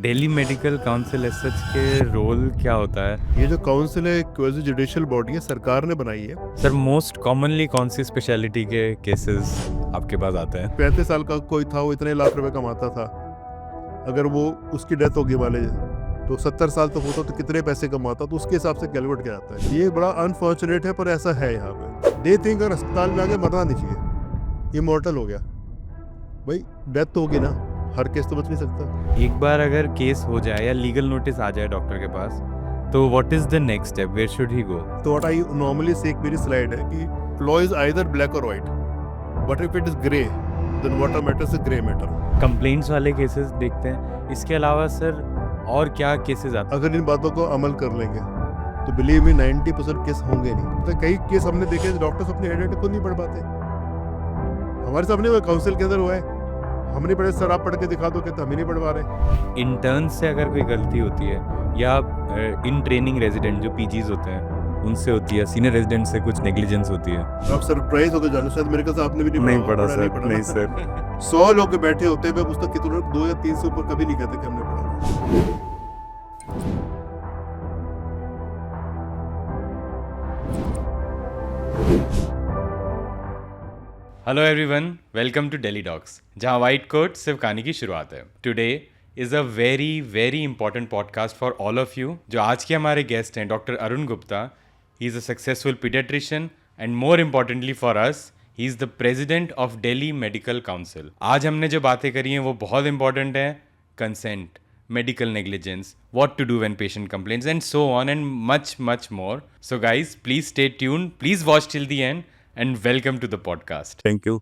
Delhi medical council as such के role क्या होता है? ये जो काउंसिल है क्वाजी जुडिशियल बॉडी है, सरकार ने बनाई है। सर मोस्ट कॉमनली कौन सी स्पेशलिटी के केसेस आपके पास आते हैं? 35 साल का कोई था, वो इतने लाख रुपए कमाता था। अगर वो उसकी डेथ होगी वाले तो 70 साल तक होता तो कितने पैसे कमाता, तो उसके हिसाब से कैलकुलेट किया जाता है। ये बड़ा अनफॉर्चुनेट है, पर ऐसा है यहाँ पे। दे थिंक अगर अस्पताल में आके मरना नहीं चाहिए, इमॉर्टल हो गया भाई, डेथ तो होगी ना, हर केस तो बच नहीं सकता। एक बार अगर केस हो जाए या लीगल नोटिस आ जाए डॉक्टर के पास, तो what is the next step? Where should he go? तो व्हाट आई नॉर्मली से, एक मेरी स्लाइड है कि लॉ इज आइदर ब्लैक और white, but if it is grey then what matters, grey matter. Complaints वाले केसेस देखते हैं, इसके अलावा सर और क्या केसेस आते अगर इन बातों को अमल कर लेंगे तो बिलीव मी 90% केस होंगे नहीं। तो कई केस हमने देखे, डॉक्टर्स अपने आइडेंटिटी खुद नहीं पढ़ पाते। हमारे सामने वो काउंसिल के अंदर हुआ है, हम नहीं पढ़े, सर आप पढ़ के दिखा दो, कहते हम ही नहीं पढ़ पा रहे। हैं? इंटर्न से अगर कोई गलती होती है या इन ट्रेनिंग रेजिडेंट जो पीजीज होते हैं उनसे होती है, सीनियर रेजिडेंट से कुछ नेग्लिजेंस होती है। आप सरप्राइज होकर जानो, शायद मेरे ख्याल से आपने भी नहीं पढ़ा नहीं सर, पढ़ा नहीं ना। सर। 100 लोग बैठे होते हैं, मैं पूछता कितने, 2 या 3 से ऊपर कभी नहीं कहते कि हमने पढ़ा। Hello everyone, welcome to Delhi docs, जहां वाइट कोट सिर्फ कहानी की शुरुआत है। Today is a very very important podcast for all of you. जो आज के हमारे गेस्ट हैं doctor Arun Gupta, he is a successful paediatrician and more importantly for us, he is the president of Delhi medical council. आज हमने जो बातें करी हैं वो बहुत इंपॉर्टेंट हैं। Consent, medical negligence, what to do when patient complains, and so on, and much, much more. So, guys, please stay tuned. Please watch till the end, and welcome to the podcast. Thank you.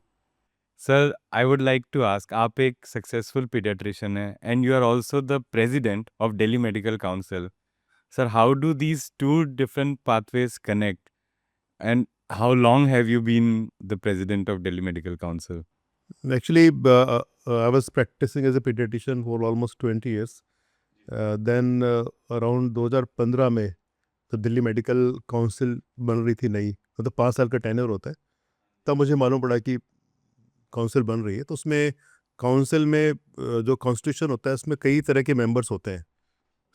Sir, I would like to ask, आप एक successful pediatrician हैं, and you are also the president of Delhi Medical Council. Sir, how do these two different pathways connect, and how long have you been the president of Delhi Medical Council? Actually, I was practicing as a pediatrician for almost 20 years. Then around 2015 में तो Delhi medical council बन रही थी नई, मतलब 5 साल का tenure होता है। तब मुझे मालूम पड़ा कि काउंसिल बन रही है। तो उसमें काउंसिल में जो कॉन्स्टिट्यूशन होता है, उसमें कई तरह के मेंबर्स होते हैं।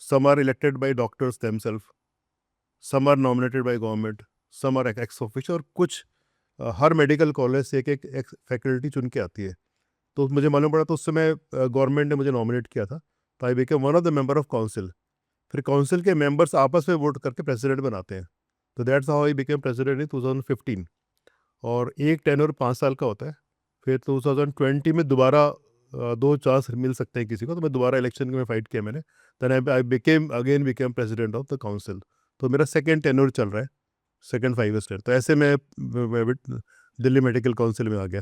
Some are elected by doctors themselves, some are nominated by government, some are ex official, और कुछ हर मेडिकल कॉलेज से एक फैकल्टी चुन के आती है। तो मुझे मालूम पड़ा, तो उस समय गवर्नमेंट ने मुझे नॉमिनेट किया था, तो I became one of the member of council. फिर काउंसिल के मेंबर्स आपस में वोट करके प्रेसिडेंट बनाते हैं। तो that's how I became president in 2015। और एक टेन्योर 5 साल का होता है। फिर 2020 में दोबारा 2 चांस मिल सकते हैं किसी को, तो मैं दोबारा इलेक्शन में फाइट किया मैंने। Then I became president of the council. तो मेरा सेकेंड टेन्योर चल रहा है, सेकेंड 5 ईयर। तो ऐसे मैं दिल्ली मेडिकल काउंसिल में आ गया।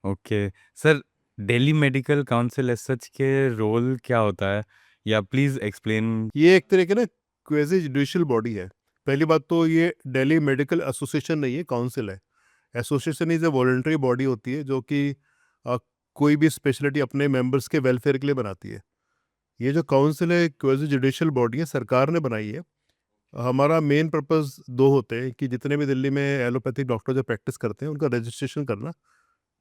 Okay sir, Delhi medical council as such के रोल क्या होता है, या प्लीज एक्सप्लेन। ये एक तरह के ना क्वेजी जुडिशियल बॉडी है। पहली बात तो ये दिल्ली मेडिकल एसोसिएशन नहीं है, काउंसिल है। Association is a voluntary body होती है, जो कि कोई भी स्पेशलिटी अपने मेंबर्स के वेलफेयर के लिए बनाती है। ये जो काउंसिल है क्वेजी जुडिशियल बॉडी है, सरकार ने बनाई है। हमारा मेन पर्पस 2 होते हैं कि जितने भी दिल्ली में एलोपैथिक डॉक्टर जो प्रैक्टिस करते हैं उनका रजिस्ट्रेशन करना,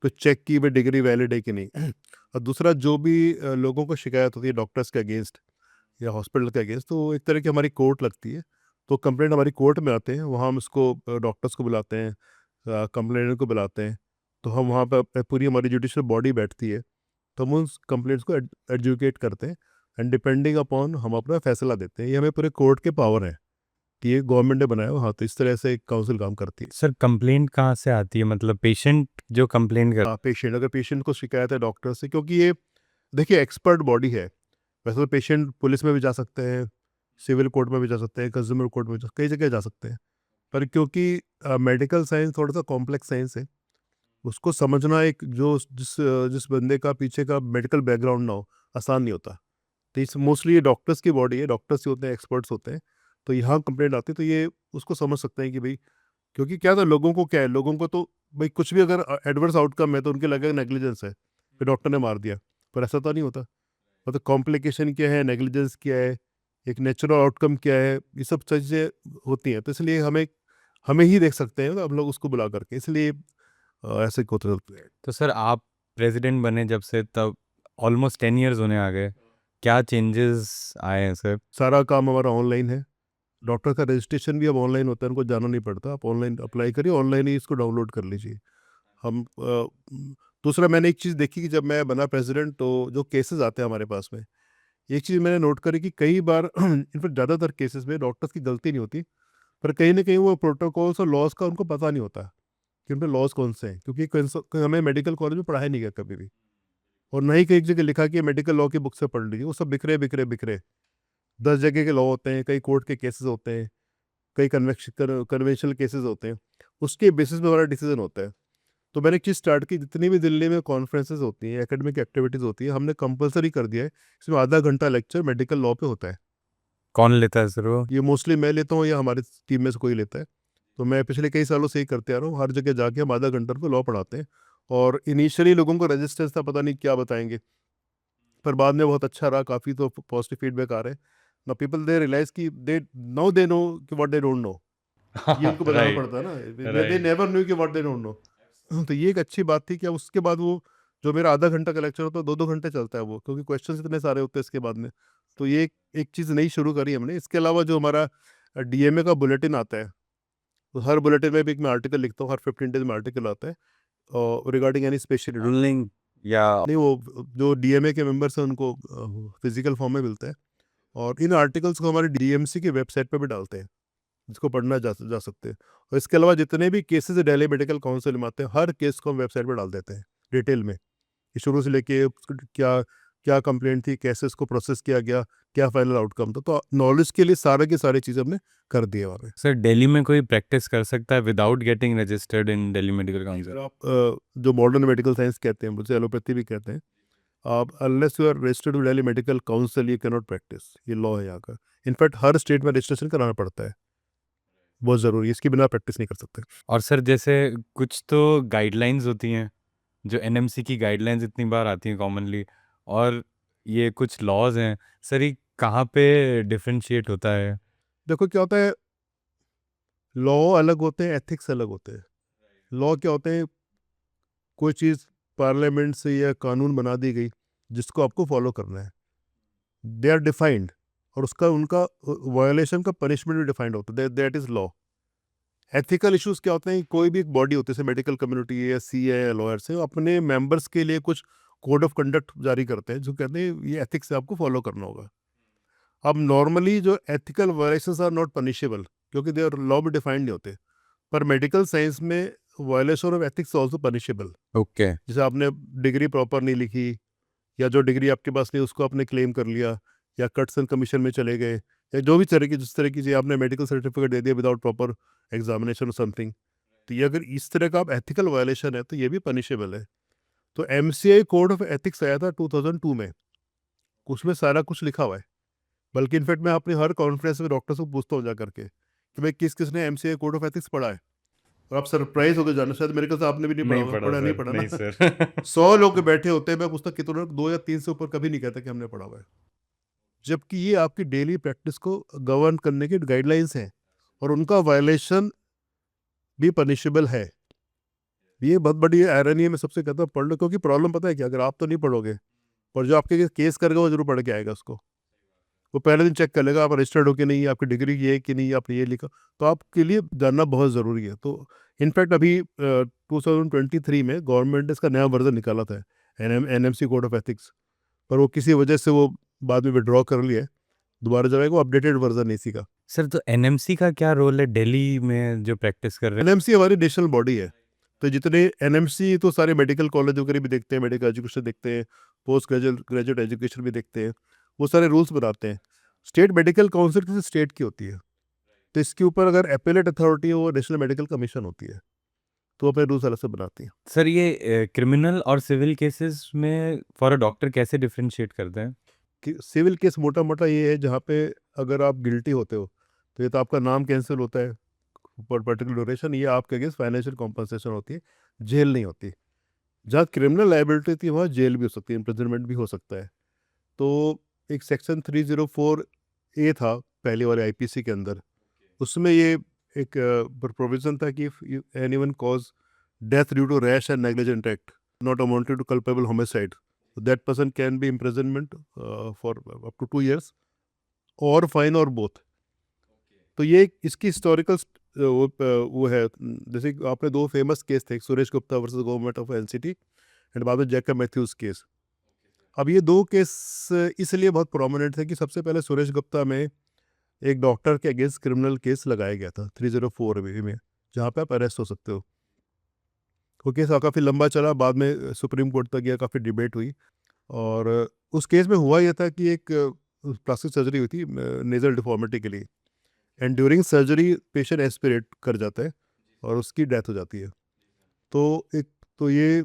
तो चेक की वे डिग्री वैलिड है कि नहीं। और दूसरा, जो भी लोगों को शिकायत होती है डॉक्टर्स के अगेंस्ट या हॉस्पिटल के अगेंस्ट, तो एक तरह की हमारी कोर्ट लगती है। तो कंप्लेंट हमारी कोर्ट में आते हैं, वहाँ हम इसको डॉक्टर्स को बुलाते हैं, कंप्लेंट को बुलाते हैं। तो हम वहाँ पर पूरी हमारी जुडिशियल बॉडी बैठती है, तो हम उस कंप्लेंट्स को एडजुकेट करते हैं, एंड डिपेंडिंग अपॉन हम अपना फैसला देते हैं। ये हमें पूरे कोर्ट के पावर है कि ये गवर्नमेंट ने बनाया हुआ। हाँ, तो इस तरह से काउंसिल काम करती है। सर कंप्लेंट कहाँ से आती है, मतलब पेशेंट जो कंप्लेंट कर। पेशेंट, अगर पेशेंट को शिकायत है डॉक्टर से, क्योंकि ये देखिए एक्सपर्ट बॉडी है। वैसे तो पेशेंट पुलिस में भी जा सकते हैं, सिविल कोर्ट में भी जा सकते हैं, कंज्यूमर कोर्ट में कई जगह जा सकते हैं। पर क्योंकि मेडिकल साइंस थोड़ा सा कॉम्प्लेक्स साइंस है, उसको समझना एक जो जिस बंदे का पीछे का मेडिकल बैकग्राउंड ना हो, आसान नहीं होता। तो इस मोस्टली ये डॉक्टर्स की बॉडी है, डॉक्टर्स ही होते हैं, एक्सपर्ट्स होते हैं। तो यहाँ कंप्लेंट आती है, तो ये उसको समझ सकते हैं कि भाई, क्योंकि क्या था, लोगों को क्या है, लोगों को तो भाई कुछ भी अगर एडवर्स आउटकम है तो उनके लगेगा नेग्लिजेंस है, फिर डॉक्टर ने मार दिया। पर ऐसा तो नहीं होता। मतलब कॉम्प्लिकेशन क्या है, नेग्लिजेंस क्या है, एक नेचुरल आउटकम क्या है, ये सब चीज़ें होती हैं। तो इसलिए हमें हमें ही देख सकते हैं, तो हम लोग उसको बुला करके, इसलिए ऐसे होते रहते हैं। तो सर आप प्रेसिडेंट बने जब से, तब ऑलमोस्ट 10 years होने आ गए, क्या चेंजेस आए हैं सर? सारा काम हमारा ऑनलाइन है। डॉक्टर का रजिस्ट्रेशन भी अब ऑनलाइन होता है, उनको जाना नहीं पड़ता। आप ऑनलाइन अप्लाई करिए, ऑनलाइन ही इसको डाउनलोड कर लीजिए। हम दूसरा मैंने एक चीज़ देखी कि जब मैं बना प्रेसिडेंट तो जो केसेस आते हैं हमारे पास में, एक चीज़ मैंने नोट करी कि कई बार इनफैक्ट ज़्यादातर केसेस में डॉक्टर्स की गलती नहीं होती, पर कहीं ना कहीं वो प्रोटोकॉल्स और लॉज का उनको पता नहीं होता कि उन पर लॉज कौन से हैं, क्योंकि हमें मेडिकल कॉलेज में पढ़ाया नहीं गया कभी भी, और ना ही कहीं एक जगह लिखा कि मेडिकल लॉ की बुक से पढ़ लीजिए। वो सब बिखरे बिखरे बिखरे 10 जगह के लॉ होते हैं, कई कोर्ट के केसेस होते हैं, कई कन्वेंशनल केसेस होते हैं, उसके बेसिस पे हमारा डिसीजन होता है। तो मैंने एक चीज़ स्टार्ट की, जितनी भी दिल्ली में कॉन्फ्रेंसेस होती हैं, एकेडमिक एक्टिविटीज़ होती है, हमने कंपलसरी कर दिया है इसमें आधा घंटा लेक्चर मेडिकल लॉ पे होता है। कौन लेता है सर वो? ये मोस्टली मैं लेता हूँ या हमारी टीम में से कोई लेता है। तो मैं पिछले कई सालों से ही करते आ रहा हूँ, हर जगह जाके हम आधा घंटा को लॉ पढ़ाते हैं। और इनिशियली लोगों को रेजिस्टेंस था, पता नहीं क्या बताएंगे, पर बाद में बहुत अच्छा रहा, काफ़ी तो पॉजिटिव फीडबैक आ रहे हैं। नाउ पीपल दे रियलाइज कि दे नो कि व्हाट दे डोंट नो। ये उनको बताना राइट, पड़ता है ना, दे राइट। नेवर न्यू कि व्हाट दे डोंट नो। तो ये एक अच्छी बात थी कि अब उसके बाद वो जो मेरा आधा घंटा का लेक्चर होता है, 2-2 घंटे चलता है वो, क्योंकि क्वेश्चंस इतने सारे होते हैं इसके बाद में। तो ये एक चीज़ नई शुरू करी हमने। इसके अलावा जो हमारा डीएमए का बुलेटिन आता है, तो हर बुलेटिन में भी एक मैं आर्टिकल लिखता हूँ, हर 15 डेज में आर्टिकल आता है और रिगार्डिंग एनी स्पेशल रूलिंग या नहीं, वो जो डीएमए के मेंबर्स हैं उनको फिजिकल फॉर्म में मिलता है, और इन आर्टिकल्स को हमारे डीएमसी की वेबसाइट पे भी डालते हैं, जिसको पढ़ना जा सकते हैं। और इसके अलावा जितने भी केसेस दिल्ली मेडिकल काउंसिल में आते हैं, हर केस को हम वेबसाइट पे डाल देते हैं डिटेल में, कि शुरू से लेके क्या क्या कंप्लेंट थी, कैसे इसको प्रोसेस किया गया, क्या फाइनल आउटकम था। तो नॉलेज के लिए सारे की सारी चीज़ें हमने कर दी है वहाँ पे। सर दिल्ली में कोई प्रैक्टिस कर सकता है without getting registered in Delhi medical council? अगर आप जो मॉडर्न मेडिकल साइंस कहते हैं, मुझे एलोपैथी भी कहते हैं, आप unless you are registered with Delhi medical council you can not practise. ये लॉ है यहाँ का। इनफैक्ट हर स्टेट में रजिस्ट्रेशन कराना पड़ता है, बहुत ज़रूरी है, इसके बिना प्रैक्टिस नहीं कर सकते। और सर जैसे कुछ तो गाइडलाइंस होती हैं, जो एनएमसी की गाइडलाइंस इतनी बार आती हैं कॉमनली, और ये कुछ लॉज हैं, सर ये कहाँ पे डिफरेंशिएट होता है? देखो क्या होता है, लॉ अलग होते हैं, एथिक्स अलग होते हैं। लॉ क्या होते हैं, कोई चीज़ पार्लियामेंट से या कानून बना दी गई जिसको आपको फॉलो करना है, दे आर डिफाइंड, और उसका उनका वायोलेशन का पनिशमेंट भी डिफाइंड होता है, that is law. Ethical issues क्या होते हैं, कोई भी एक बॉडी होती है, जैसे मेडिकल कम्युनिटी है या सी है या लॉयर्स है, वो अपने मेंबर्स के लिए कुछ कोड ऑफ कंडक्ट जारी करते हैं, जो कहते हैं ये एथिक्स से आपको फॉलो करना होगा। अब नॉर्मली जो ethical violations are not punishable, क्योंकि दे आर लॉ में डिफाइंड नहीं होते, पर मेडिकल साइंस में violation of ethics also punishable. Okay. जैसे आपने डिग्री प्रॉपर नहीं लिखी, या जो डिग्री आपके पास नहीं उसको आपने क्लेम कर लिया, या कट्स एंड कमीशन में चले गए, या जो भी तरह की जिस तरह की चीज़ आपने मेडिकल सर्टिफिकेट दे दिया विदाउट प्रॉपर एग्जामिनेशन और समथिंग, तो ये अगर इस तरह का आप एथिकल वायलेशन है तो ये भी पनिशेबल है। तो एमसीआई कोड ऑफ एथिक्स आया था 2002 में, उसमें सारा कुछ लिखा हुआ है। बल्कि इनफैक्ट मैं अपने हर कॉन्फ्रेंस में डॉक्टर से पूछता हूँ जा करके कि भाई किस किसने एमसीआई कोड ऑफ एथिक्स पढ़ा है, और आप सरप्राइज होकर जाना, शायद मेरे ख्याल से आपने भी नहीं पढ़ा नहीं होगा, पढ़ा पढ़ा नहीं सर, पढ़ा नहीं ना। सर। 100 लोग बैठे होते हैं, मैं पूछता कितने, 2 या 3 से ऊपर कभी नहीं कहता कि हमने पढ़ा हुआ है, जबकि ये आपकी डेली प्रैक्टिस को गवर्न करने की गाइडलाइंस हैं, और उनका वायलेशन भी पनिशेबल है। ये बहुत बड़ी आयरनी है, मैं सबसे कहता हूँ पढ़ लो, क्योंकि प्रॉब्लम पता है कि अगर आप तो नहीं पढ़ोगे, और जो आपके केस करेगा वो जरूर पढ़ के आएगा उसको। वो पहले दिन चेक कर लेगा आप रजिस्टर्ड हो कि नहीं, आपकी डिग्री ये है कि नहीं, आपने ये लिखा, तो आपके लिए जानना बहुत ज़रूरी है। तो इनफैक्ट अभी 2023 में गवर्नमेंट ने इसका नया वर्जन निकाला था, एनएमसी कोड ऑफ एथिक्स, पर वो किसी वजह से वो बाद में विड्रॉ कर लिया है। दोबारा जब आएगा वो अपडेटेड वर्जन इसी का। सर तो एनएमसी का क्या रोल है दिल्ली में जो प्रैक्टिस कर रहे हैं? एनएमसी हमारी नेशनल बॉडी है, तो जितने एनएमसी तो सारे मेडिकल कॉलेज वगैरह भी देखते हैं, मेडिकल एजुकेशन देखते हैं, पोस्ट ग्रेजुएट एजुकेशन भी देखते हैं, वो सारे रूल्स बनाते हैं। स्टेट मेडिकल काउंसिल किसी स्टेट की होती है, तो इसके ऊपर अगर एपेलेट अथॉरिटी है वो नेशनल मेडिकल कमीशन होती है, तो अपने रूल्स अलग से बनाती है। सर ये क्रिमिनल और सिविल केसेस में फॉर अ डॉक्टर कैसे डिफरेंशिएट करते हैं? कि सिविल केस मोटा मोटा ये है जहाँ पे अगर आप गिल्टी होते हो, तो ये तो आपका नाम कैंसिल होता है पर पर्टिकुलर ड्यूरेशन, ये आपके अगेंस्ट फाइनेंशियल कॉम्पनसेशन होती है, जेल नहीं होती। जहाँ क्रिमिनल लाइबिलिटी थी वहाँ जेल भी हो सकती है, इम्प्रिजनमेंट भी हो सकता है। तो एक सेक्शन 304 ए था पहले वाले आईपीसी के अंदर, उसमें ये एक प्रोविजन था कि anyone cause death due to rash and negligent act not amounted to culpable homicide, that person can be imprisonment for up to 2 years और फाइन और बोथ। तो ये इसकी हिस्टोरिकल वो है। जैसे कि आपने दो फेमस केस थे, Suresh Gupta versus government of NCT and बाद में जैकब मैथ्यूज केस। अब ये दो केस इसलिए बहुत प्रोमिनेंट थे कि सबसे पहले सुरेश गुप्ता में एक डॉक्टर के अगेंस्ट क्रिमिनल केस लगाया गया था 304 में, जहाँ पे आप अरेस्ट हो सकते हो। वो केस काफ़ी लंबा चला, बाद में सुप्रीम कोर्ट तक गया, काफ़ी डिबेट हुई। और उस केस में हुआ यह था कि एक प्लास्टिक सर्जरी हुई थी नेजल डिफॉर्मिटी के लिए, and during surgery patient aspirate कर जाता है और उसकी डेथ हो जाती है। तो एक तो ये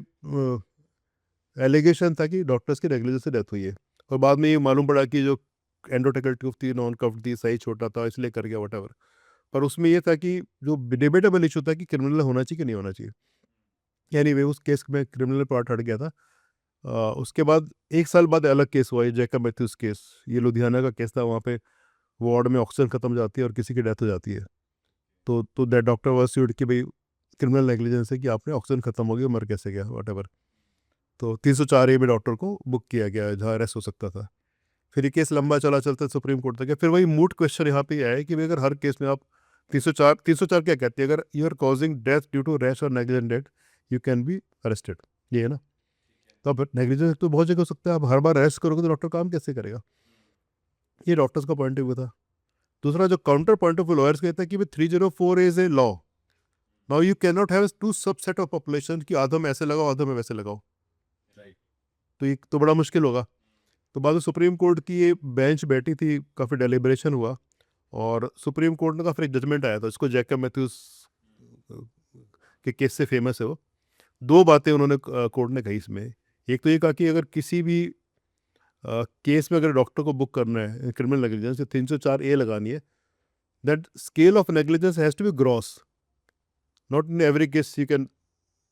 एलिगेशन था कि डॉक्टर्स की नेग्लिजेंस से डेथ हुई है, और बाद में ये मालूम पड़ा कि जो एंडोटेकल ट्यूब थी नॉन कव्ड थी, साइज छोटा था इसलिए कर गया वट। पर उसमें ये था कि जो डिबेटेबल इशू था कि क्रिमिनल होना चाहिए कि नहीं होना चाहिए। एनीवे उस केस में क्रिमिनल पार्ट हट गया था। उसके बाद 1 साल बाद अलग केस हुआ, ये जैकब मैथ्यूज केस। ये लुधियाना का केस था, वहाँ पे वार्ड में ऑक्सीजन खत्म हो जाती है और किसी की डेथ हो जाती है। तो दैट डॉक्टर वाज स्यूड कि भाई क्रिमिनल नेग्लिजेंस है कि आपने ऑक्सीजन खत्म हो गया, मर कैसे गया वट। तो 304A में डॉक्टर को बुक किया गया जहाँ अरेस्ट हो सकता था। फिर ये केस लंबा चला चलता सुप्रीम कोर्ट तक गया। फिर वही मूट क्वेश्चन यहाँ पे आया है कि भाई अगर हर केस में आप 304 क्या कहती है, अगर you are causing death due to rash और negligent death you can be arrested, ये है ना। तो अब नेग्लिजेंस तो बहुत जगह हो सकता है, आप हर बार अरेस्ट करोगे तो डॉक्टर काम कैसे करेगा। ये डॉक्टर्स का पॉइंट ऑफ व्यू था। दूसरा जो counter point of view lawyers कहता है कि 304 is a law, now you can not have to subset of population कि आधों में ऐसे लगाओ आधों में वैसे लगाओ, तो ये तो बड़ा मुश्किल होगा। तो बाद में सुप्रीम कोर्ट की ये बेंच बैठी थी, काफ़ी डेलिब्रेशन हुआ और सुप्रीम कोर्ट का फिर एक जजमेंट आया था, इसको जैकब मैथ्यूज के केस से फेमस है वो। दो बातें उन्होंने कोर्ट ने कही इसमें। एक तो ये कहा कि अगर किसी भी केस में अगर डॉक्टर को बुक करना है क्रिमिनल नेग्लिजेंस, 304A लगानी है, that scale of negligence has to be gross, not in every case you can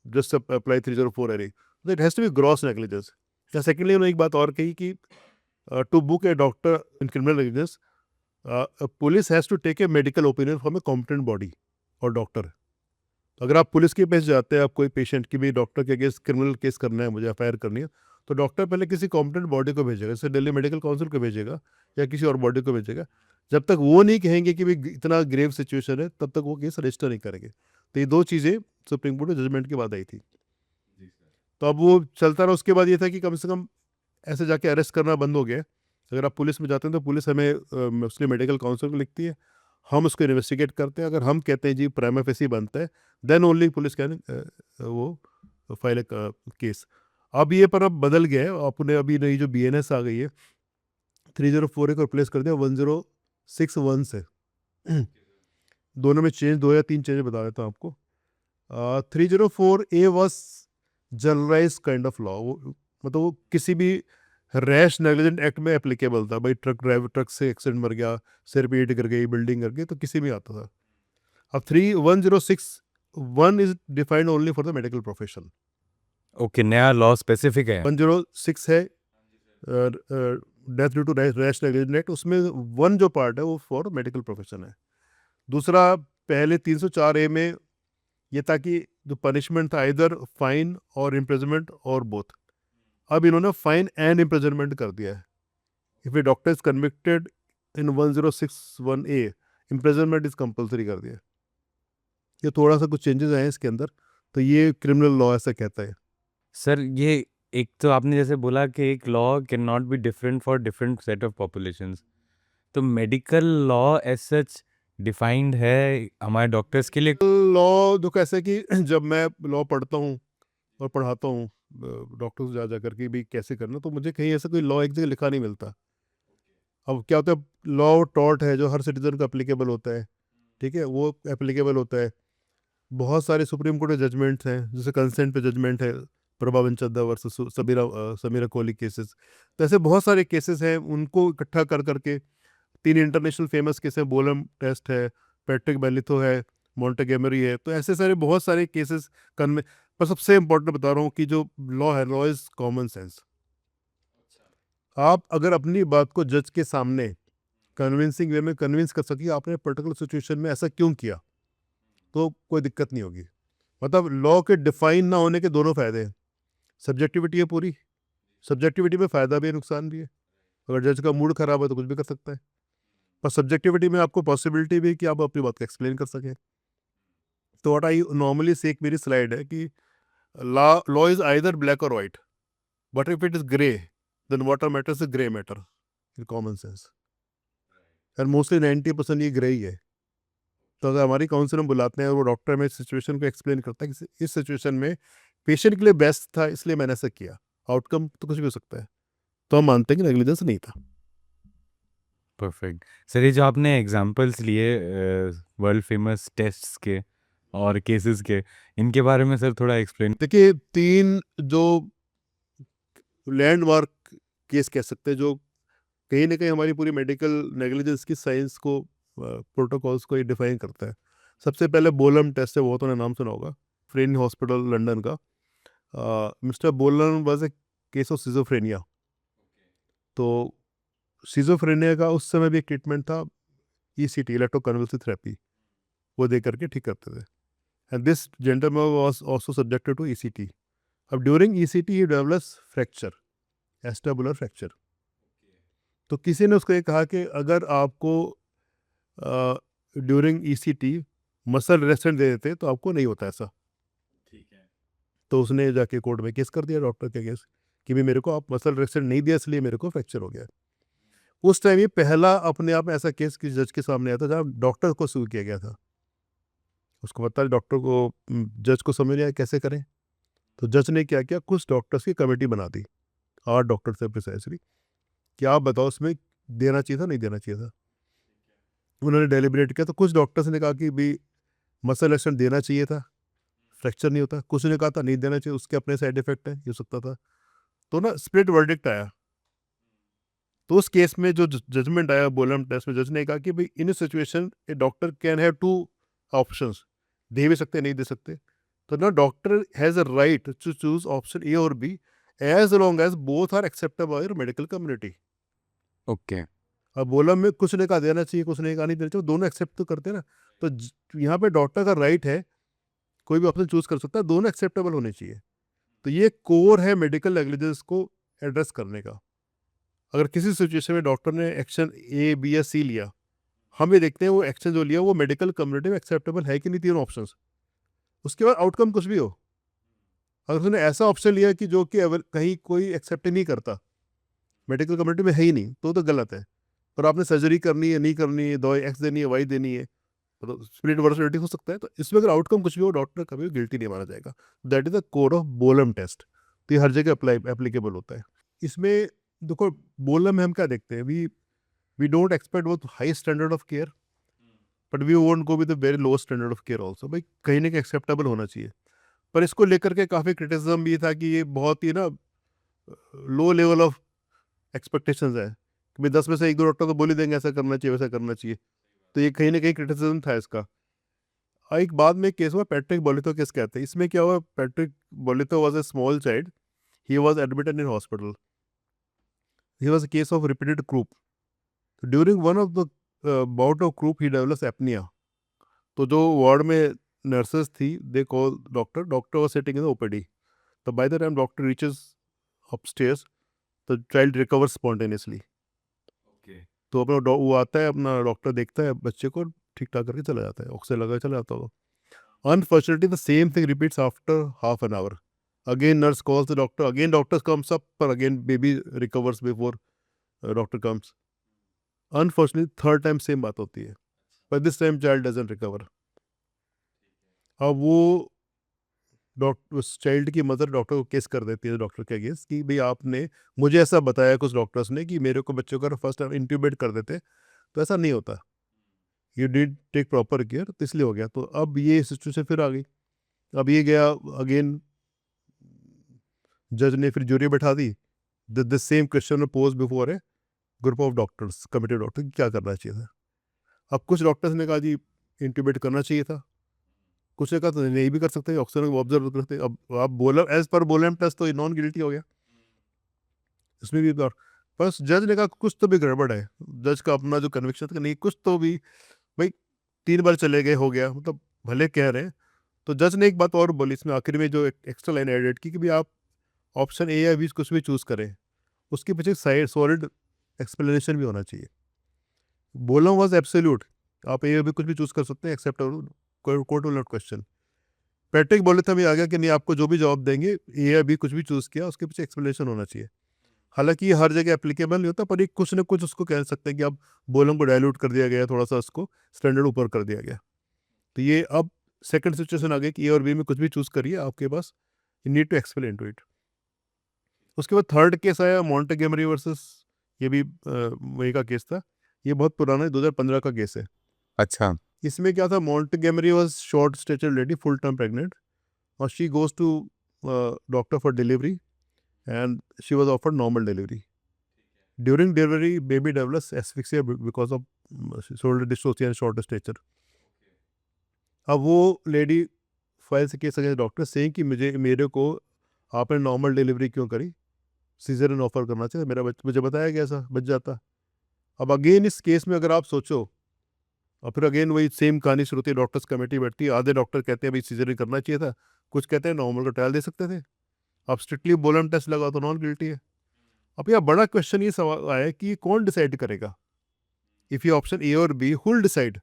just apply 304A, it has to be gross negligence. या सेकेंडली उन्होंने एक बात और कही कि to book a doctor in criminal negligence police has to take a medical opinion from a competent body और doctor. अगर आप पुलिस के पास जाते हैं, आप कोई पेशेंट की भी डॉक्टर के अगेंस्ट क्रिमिनल केस करना है, मुझे एफआईआर करनी है, तो डॉक्टर पहले किसी कॉम्पिटेंट बॉडी को भेजेगा, जैसे दिल्ली मेडिकल काउंसिल को भेजेगा या किसी और बॉडी को भेजेगा। जब तक वो नहीं कहेंगे कि भाई इतना ग्रेव सिचुएशन है, तब तक वो केस रजिस्टर नहीं करेंगे। तो ये दो चीज़ें सुप्रीम कोर्ट में जजमेंट के बाद आई थी। तो अब वो चलता रहा। उसके बाद ये था कि कम से कम ऐसे जाके अरेस्ट करना बंद हो गया। अगर आप पुलिस में जाते हैं तो पुलिस हमें उसके मेडिकल काउंसिल को लिखती है, हम उसको इन्वेस्टिगेट करते हैं। अगर हम कहते हैं जी प्राइमा फेसी बनता है, देन ओनली पुलिस कैन वो फाइल केस। अब ये पर अब बदल गया है, आपने अभी नई जो BNS आ गई है 304A को रिप्लेस कर दिया 1061 से। दोनों में चेंज, 2 या 3 चेंज बता देता हूँ आपको। 304A was generalise kind of law, मतलब वो किसी भी रैश नेग्लिजेंट एक्ट में एप्लीकेबल था। भाई ट्रक से एक्सीडेंट मर गया, सिर पे ईंट गिर गई, बिल्डिंग गिर गई, तो किसी में आता था। अब 1061 is defined only for the medical profession. Okay, नया लॉ स्पेसिफिक है। 106 है death due to rash negligent act, उसमें 1 जो पार्ट है वो फॉर मेडिकल प्रोफेशन है। दूसरा, पहले 304A में ये था कि जो पनिशमेंट था इधर फाइन और इम्प्रिजनमेंट और बोथ। अब इन्होंने फाइन एंड इम्प्रिजनमेंट कर दिया है। If A doctor is convicted in 1061A, imprisonment is compulsory कर दिया। ये थोड़ा सा कुछ चेंजेस आए हैं इसके अंदर, तो ये क्रिमिनल लॉ ऐसा कहता है। सर, ये एक तो आपने जैसे बोला कि एक law can not be different for different set of populations, तो medical law as such defined है हमारे डॉक्टर्स के लिए। लॉ जो कैसे कि जब मैं लॉ पढ़ता हूँ और पढ़ाता हूँ डॉक्टर्स जा करके भी कैसे करना, तो मुझे कहीं ऐसा कोई लॉ एक जगह लिखा नहीं मिलता। अब क्या होता है, लॉ टॉट है जो हर सिटीजन को एप्लीकेबल होता है, ठीक है, वो एप्लीकेबल होता है। बहुत सारे सुप्रीम कोर्ट के जजमेंट्स हैं, जैसे कंसेंट पे जजमेंट है, प्रभावन चड्ढा वर्सेस समीरा कोहली केसेस। तो ऐसे बहुत सारे केसेस हैं, उनको इकट्ठा कर करके 3 इंटरनेशनल फेमस केस है, बोलम टेस्ट है, पैट्रिक बेलिथो है, मोंटेगेमरी है। तो ऐसे सारे बहुत सारे केसेस पर सबसे इंपॉर्टेंट बता रहा हूँ कि जो लॉ है, लॉ इज कॉमन सेंस। आप अगर अपनी बात को जज के सामने कन्विंसिंग वे में कन्विंस कर सकिए आपने पर्टिकुलर सिचुएशन में ऐसा क्यों किया, तो कोई दिक्कत नहीं होगी। मतलब लॉ के डिफाइन ना होने के दोनों फायदे हैं। सब्जेक्टिविटी है पूरी, सब्जेक्टिविटी में फ़ायदा भी है, नुकसान भी है। अगर जज का मूड ख़राब है तो कुछ भी कर सकता है, पर सब्जेक्टिविटी में आपको पॉसिबिलिटी भी है कि आप अपनी बात को एक्सप्लेन कर सकें। तो व्हाट आई नॉर्मली से, एक मेरी स्लाइड है कि लॉ इज़ आइदर ब्लैक और white, but if it is grey, then what matters is grey matter in common sense, and mostly 90% ये ग्रे ही है। तो अगर हमारी काउंसलर हम बुलाते हैं और वो डॉक्टर में सिचुएशन को एक्सप्लेन करता है कि इस सिचुएशन में पेशेंट के लिए बेस्ट था इसलिए मैंने ऐसा किया, आउटकम तो कुछ भी हो सकता है, तो हम मानते हैं कि नेग्लिजेंस नहीं था। परफेक्ट। सर, ये जो आपने एग्जांपल्स लिए वर्ल्ड फेमस टेस्ट्स के और केसेस के, इनके बारे में सर थोड़ा एक्सप्लेन। देखिए, 3 जो लैंडमार्क केस कह सकते हैं जो कहीं ना कहीं हमारी पूरी मेडिकल नेग्लिजेंस की साइंस को, प्रोटोकॉल्स को ये डिफाइन करता है। सबसे पहले बोलम टेस्ट है, वो तो नाम सुना होगा, फ्रेन हॉस्पिटल लंदन का। मिस्टर बोलन was a case of schizophrenia. तो सिजोफ्रेनिया का उस समय भी एक ट्रीटमेंट था, ईसीटी, इलेक्ट्रोकन्वल्सिव थेरेपी, वो दे करके ठीक करते थे। And this gentleman was also subjected to ECT. अब during ECT he develops fracture, acetabular fracture. तो किसी ने उसको ये कहा कि अगर आपको ड्यूरिंग ईसीटी मसल रिलैक्सेंट दे देते तो आपको नहीं होता ऐसा। ठीक है। तो उसने जाके कोर्ट में केस कर दिया, डॉक्टर के केस, कि भाई मेरे को आप मसल रिलैक्सेंट नहीं दिया इसलिए मेरे को फ्रैक्चर हो गया। उस टाइम ये पहला अपने आप में ऐसा केस किस जज के सामने आया था जहाँ डॉक्टर को सू किया गया था। उसको पता है डॉक्टर को, जज को समझ नहीं आया कैसे करें। तो जज ने क्या किया, कुछ डॉक्टर्स की कमेटी बना दी, 8 डॉक्टर थे प्रिसाइसली, कि आप बताओ उसमें देना चाहिए था नहीं देना चाहिए था। उन्होंने डेलिब्रेट किया तो कुछ डॉक्टर्स ने कहा कि भाई मसल रिलैक्सेंट देना चाहिए था, फ्रैक्चर नहीं होता। कुछ ने कहा था नहीं देना चाहिए, उसके अपने साइड इफेक्ट है, ये हो सकता था। तो ना स्प्लिट वर्डिक्ट आया। तो उस केस में जो जजमेंट आया बोलम टेस्ट में, जज ने कहा कि भाई in situation a doctor can have 2 options, दे भी सकते नहीं दे सकते। तो ना doctor has a right to choose option A और B as long as both are acceptable by medical community. Okay. अब बोलम में कुछ ने कहा देना चाहिए, कुछ ने कहा नहीं देना चाहिए, दोनों एक्सेप्ट तो करते हैं ना। तो यहाँ पे डॉक्टर का राइट है, कोई भी ऑप्शन चूज कर सकता है, दोनों एक्सेप्टेबल होने चाहिए। तो ये कोर है मेडिकल नेग्लिजेंस को एड्रेस करने का। अगर किसी सिचुएशन में डॉक्टर ने एक्शन ए बी या सी लिया, हम ये देखते हैं वो एक्शन जो लिया वो मेडिकल कम्युनिटी में एक्सेप्टेबल है कि नहीं, तीनों ऑप्शंस। उसके बाद आउटकम कुछ भी हो, अगर उसने ऐसा ऑप्शन लिया कि जो कि कहीं कोई एक्सेप्ट ही नहीं करता, मेडिकल कम्युनिटी में है ही नहीं, तो गलत है। पर आपने सर्जरी करनी है नहीं करनी है, दवाई एक्स देनी है वाई देनी है, तो स्प्लिट वर्सलिटी हो सकता है। तो इसमें अगर आउटकम कुछ भी हो, डॉक्टर कभी गिल्टी नहीं माना जाएगा। That is the core of बोलम टेस्ट। तो ये हर जगह अप्लाई एप्लीकेबल होता है। इसमें देखो, बोलम में हम क्या देखते हैं, वी डोंट एक्सपेक्ट बहुत high standard of care, but we won't go with the very low standard of care also. भाई कहीं ना कहीं एक्सेप्टेबल होना चाहिए। पर इसको लेकर के काफ़ी क्रिटिसिज्म भी था कि ये बहुत ही ना लो लेवल ऑफ एक्सपेक्टेशंस है कि भाई 10 में से 1-2 डॉक्टर तो बोल ही देंगे ऐसा करना चाहिए वैसा करना चाहिए। तो ये कहीं ना कहीं क्रिटिसिज्म था इसका। एक बाद में केस हुआ पैट्रिक बोलितो केस कहते हैं। इसमें क्या हुआ, Patrick Bolitho was a small child, he was admitted in hospital, he was a case of repeated croup. During one of the bout of croup he develops apnoea. तो जो ward में nurses थी, they call doctor, doctor was sitting in the OPD. तो by the time doctor reaches upstairs, तो child recover spontaneously. Okay. तो अपना वो आता है, अपना डॉक्टर देखता है बच्चे को, ठीक ठाक करके चला जाता है, ऑक्सीजन लगा के चला जाता है। Unfortunately, the same thing repeats after half an hour. Again, nurse calls the doctor. Again, doctor comes up, but again, baby recovers before doctor comes. Unfortunately, third time same बात होती है, but this time child doesn't recover. अब वो doctor, उस child की mother doctor को case कर देती है डॉक्टर के अगेंस्ट कि भाई आपने मुझे ऐसा बताया कुछ डॉक्टर्स ने कि मेरे को बच्चों का फर्स्ट टाइम इंट्यूबेट कर देते, तो ऐसा नहीं होता, you did take proper care, तो इसलिए हो गया। तो अब ये सिचुएशन फिर आ गई। अब ये गया अगेन, जज ने फिर जूरी बैठा दी, the same question pose before a group of doctors, committee doctor, क्या करना चाहिए था। अब कुछ डॉक्टर्स ने कहा जी इंट्यूबेट करना चाहिए था, कुछ ने कहा तो नहीं भी कर सकते, ऑक्सीजन को ऑब्जर्व करते। अब आप बोला एज पर बोलम टेस्ट तो नॉन गिल्टी हो गया इसमें भी बार। बस जज ने कहा कुछ तो भी गड़बड़ है, जज का अपना जो कन्विक्शन था नहीं कुछ तो भी, भाई 3 बार चले गए हो गया, मतलब भले कह रहे हैं। तो जज ने एक बात और बोली इसमें आखिर में, जो एक्स्ट्रा लाइन एडेड की कि भाई आप ऑप्शन ए या बी कुछ भी चूज़ करें, उसके पीछे सॉलिड एक्सप्लेनेशन भी होना चाहिए। बोलम वाज एब्सोल्यूट, आप ए या बी कुछ भी चूज़ कर सकते हैं except court will not question. Patrick बोले थे, अभी आ गया कि नहीं, आपको जो भी जवाब देंगे ए या बी कुछ भी चूज़ किया उसके पीछे एक्सप्लेनेशन होना चाहिए। हालांकि ये हर जगह एप्लीकेबल नहीं होता, पर एक कुछ ना कुछ उसको कह सकते हैं कि अब बोलम को डायल्यूट कर दिया गया, थोड़ा सा उसको स्टैंडर्ड ऊपर कर दिया गया। तो ये अब सेकंड सिचुएशन आ गई कि ए और बी में कुछ भी चूज़ करिए, आपके पास you need to explain to it. उसके बाद थर्ड केस आया मॉन्टेगोमरी वर्सेस, ये भी वही का केस था। ये बहुत पुराना है, 2015 का केस है। अच्छा। इसमें क्या था, Montgomery was short stature lady, full term pregnant, और she goes to doctor for delivery and she was offered normal delivery. During delivery baby develops asphyxia because of shoulder dystocia and short stature. अब वो lady file से case against doctor saying कि मेरे को आपने normal delivery क्यों करी, caesarean offer करना चाहिए, मेरा मुझे बताया गया ऐसा बच जाता। अब अगेन इस केस में अगर आप सोचो, और फिर अगेन वही सेम कहानी शुरू होती है, डॉक्टर्स कमेटी बैठती है, आधे डॉक्टर कहते हैं भाई सीजरियन करना चाहिए था, कुछ कहते हैं नॉर्मल का ट्रायल दे सकते थे, अब स्ट्रिक्टली बोलन टेस्ट लगा तो नॉन गिल्टी है। अब यह बड़ा क्वेश्चन ये सवाल आया कि कौन डिसाइड करेगा, इफ ये ऑप्शन ए और बी, हुल डिसाइड।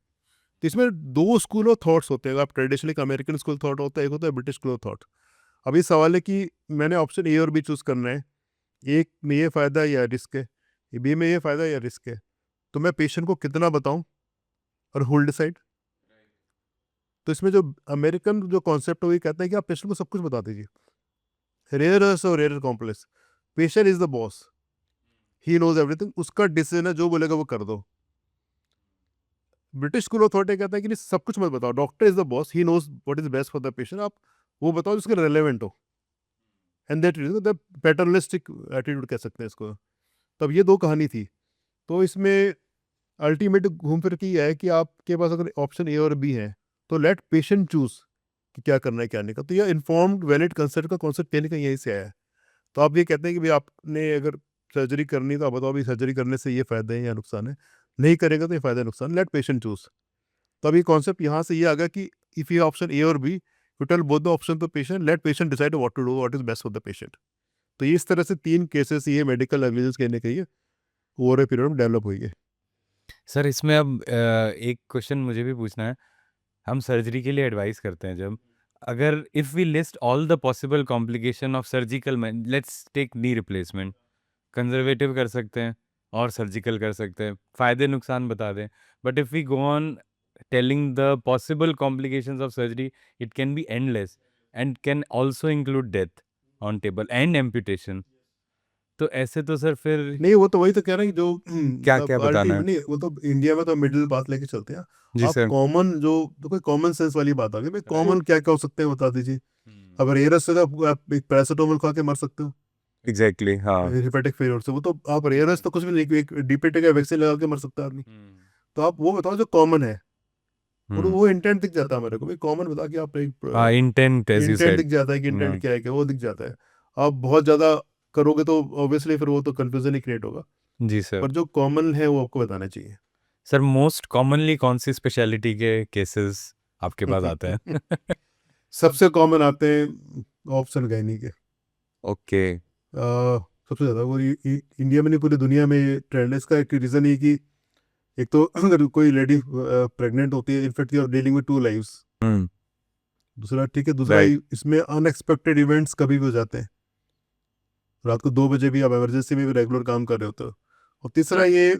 तो इसमें दो स्कूल ऑफ थॉट्स होते हैं, आप ट्रेडिशनली अमेरिकन स्कूल थॉट होता है, एक होता है ब्रिटिश स्कूल ऑफ थॉट। अब ये सवाल है कि मैंने ऑप्शन ए और बी चूज करना है, एक में ये फ़ायदा या रिस्क है, बी में ये फ़ायदा या रिस्क है, तो मैं पेशेंट को कितना बताऊं और हुल डिसाइड। तो इसमें जो अमेरिकन जो कॉन्सेप्ट है वही कहता है कि आप पेशेंट को सब कुछ बता दीजिए, रेयरस और rare complex, patient is the boss, he knows everything, उसका डिसीजन है, जो बोलेगा वो कर दो। ब्रिटिश स्कूल अथॉरिटी कहता है कि नहीं, सब कुछ मत बताओ, doctor is the boss, he knows what is best for the patient, आप वो बताओ जिसके रेलेवेंट हो, and that the paternalistic attitude कह सकते हैं इसको। तब ये दो कहानी थी। तो इसमें अल्टीमेट घूम फिर के ये है कि आपके पास अगर ऑप्शन ए और बी है तो लेट पेशेंट चूज कि क्या करना है क्या नहीं करना। तो यह इन्फॉर्म्ड वैलिड कंसेंट का कॉन्सेप्ट कहीं ना कहीं यहीं से आया है। तो आप ये कहते हैं कि भाई आपने अगर सर्जरी करनी तो आप बताओ भी सर्जरी करने से ये फ़ायदे हैं या नुकसान है, नहीं करेगा तो ये फ़ायदा नुकसान, लेट पेशेंट चूज। तो अभी कॉन्सेप्ट यहाँ से ये आ गया कि इफ़ यू ऑप्शन ए और B, you tell both the option to patient, let patient decide what to do, what is best for the patient. तो ये इस तरह से तीन केसेस ये मेडिकल एविडेंस कहने के लिए ओवर ए पीरियड में डेवलप हुई है। सर इसमें अब एक क्वेश्चन मुझे भी पूछना है। हम सर्जरी के लिए एडवाइस करते हैं जब, अगर if we list all the possible complication of surgical, let's take knee replacement, conservative कर सकते हैं और सर्जिकल कर सकते हैं, फ़ायदे नुकसान बता दें, but if we go on telling the possible complications of surgery, it can be endless and can also include death on table and amputation. तो ऐसे तो सर फिर नहीं, वो तो वही तो कह रहे हैं कि जो क्या क्या बताना है? नहीं, वो तो इंडिया में तो मिडिल पाथ लेके चलते हैं। जी आप सर। कॉमन जो, तो कोई कॉमन सेंस वाली बात आ गई भाई, कॉमन क्या क्या हो सकते हैं बता दीजिए। अब रेयरस से तो आप एक पैरासिटामोल खा के मर सकते हो, एग्जैक्टली, हाँ। हेपेटिक फेलियर से, वो तो आप रेयरस तो कुछ भी नहीं, एक डीपीटी का वैक्सीन लगा के मर सकता है आदमी। तो आप वो बताओ जो कॉमन है, और वो इंटेंट दिख जाता है मेरे को भाई, कॉमन बता के आप हाँ, intent as you intent said. दिख जाता है कि इंटेंट क्या है, क्या वो दिख जाता है। आप बहुत ज़्यादा करोगे तो ऑब्वियसली फिर वो तो कंफ्यूजन ही क्रिएट होगा, जी सर। पर जो कॉमन है वो आपको बताना चाहिए। सर मोस्ट कॉमनली कौन सी स्पेशलिटी के केसेस आपके पास आते हैं? सबसे कॉमन आते हैं ऑप्शन गायनी के। ओके। सबसे ज़्यादा वो इंडिया में नहीं पूरी दुनिया में ये ट्रेंड है। इसका एक रीज़न ये कि एक तो अगर कोई लेडी प्रेग्नेंट होती है, in fact you are dealing with two lives. दूसरा ठीक है, दूसरा Right. इसमें अनएक्सपेक्टेड इवेंट्स कभी भी हो जाते हैं, रात को 2 बजे भी आप इमरजेंसी में भी रेगुलर काम कर रहे होते हो। और तीसरा ये,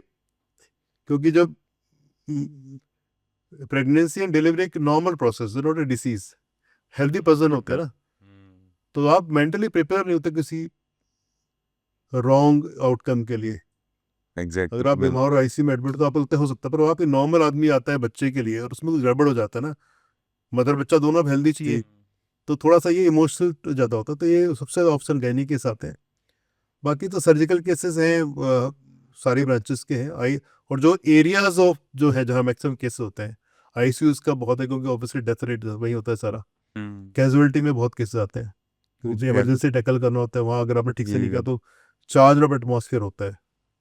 क्योंकि जब प्रेगनेंसी एंड डिलीवरी एक normal process, not a disease, healthy person होते हैं ना, तो आप मेंटली प्रिपेयर नहीं होते किसी रॉन्ग आउटकम के लिए। एग्जैक्टली। अगर आप बीमार और आईसीयू में एडमिट, तो आप लगता हो सकता है, पर वहाँ पे नॉर्मल आदमी आता है बच्चे के लिए और उसमें कुछ गड़बड़ हो जाता है ना, मदर बच्चा दोनों अब हेल्दी चाहिए, तो थोड़ा सा ये इमोशनल ज़्यादा होता है। तो ये सबसे ऑप्शन गैनी के साथ है। बाकी तो सर्जिकल केसेस हैं, सारी ब्रांचेस के हैं। और जो एरियाज ऑफ जो है जहाँ मैक्सिमम केसेस होते हैं, आईसीयूज का बहुत है, क्योंकि ऑब्वियसली डेथ रेट वही होता है सारा। कैजुअलिटी में बहुत केसेस आते हैं, क्योंकि इमरजेंसी टैकल करना होता है वहाँ, अगर आपने ठीक से नहीं किया तो चार्ज ऑफ एटमॉस्फेयर होता है।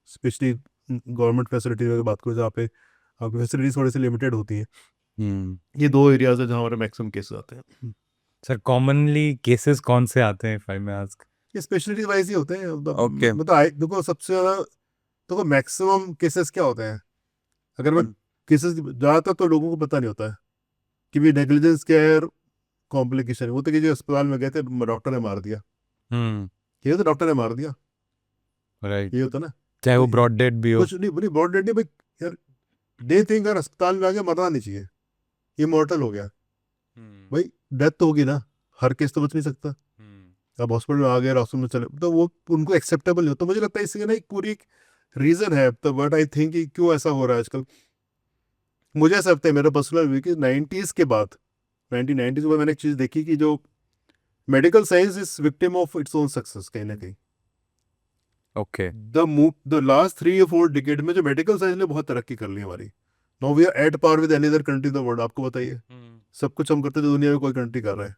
स्पेशली गवर्नमेंट फैसिलिटी की बात करो, जहाँ पे आपकी फैसिलिटीज थोड़ी सी लिमिटेड होती हैं। ये दो एरियाज है जहाँ हमारे मैक्सिमम केसेस आते हैं। सर कॉमनली केसेस कौन से आते हैं, इफ आई मे आस्क? ये स्पेशलिटी वाइज ही होते हैं। Okay. मतलब देखो सबसे ज्यादा देखो मैक्सिमम केसेस क्या होते हैं, अगर मैं केसेस ज़्यादातर तो लोगों को पता नहीं होता है कि भी नेग्लिजेंस क्या है, कॉम्प्लिकेशन वो तो कि जो अस्पताल में गए थे डॉक्टर ने मार दिया, ये तो डॉक्टर ने मार दिया, राइट, ये होता ना। चाहे वो तो ब्रॉड डेड भी हो। कुछ नहीं बुरी ब्रॉड डेड नहीं भाई यार, डे थिंक यार अस्पताल में आके मरना नहीं चाहिए, इमॉर्टल हो गया भाई, डेथ तो होगी ना, हर केस तो बच नहीं सकता। अब हॉस्पिटल में आ गए, हॉस्पिटल में चले, तो वो उनको एक्सेप्टेबल नहीं होता। मुझे लगता है इसके ना एक पूरी रीजन है, तो बट आई थिंक कि क्यों ऐसा हो रहा है आजकल। मुझे ऐसा लगता है, मेरा पर्सनल व्यू कि 90s के बाद, 1990s के बाद मैंने एक चीज़ देखी कि जो medical science is victim of its own success कहीं ना कहीं। Okay. The last 3 or 4 decade में जो मेडिकल साइंस ने बहुत तरक्की कर ली हमारी, now we are at par with any other country in the world. आपको बताइए, सब कुछ हम करते थे, दुनिया में कोई कंट्री कर रहा है,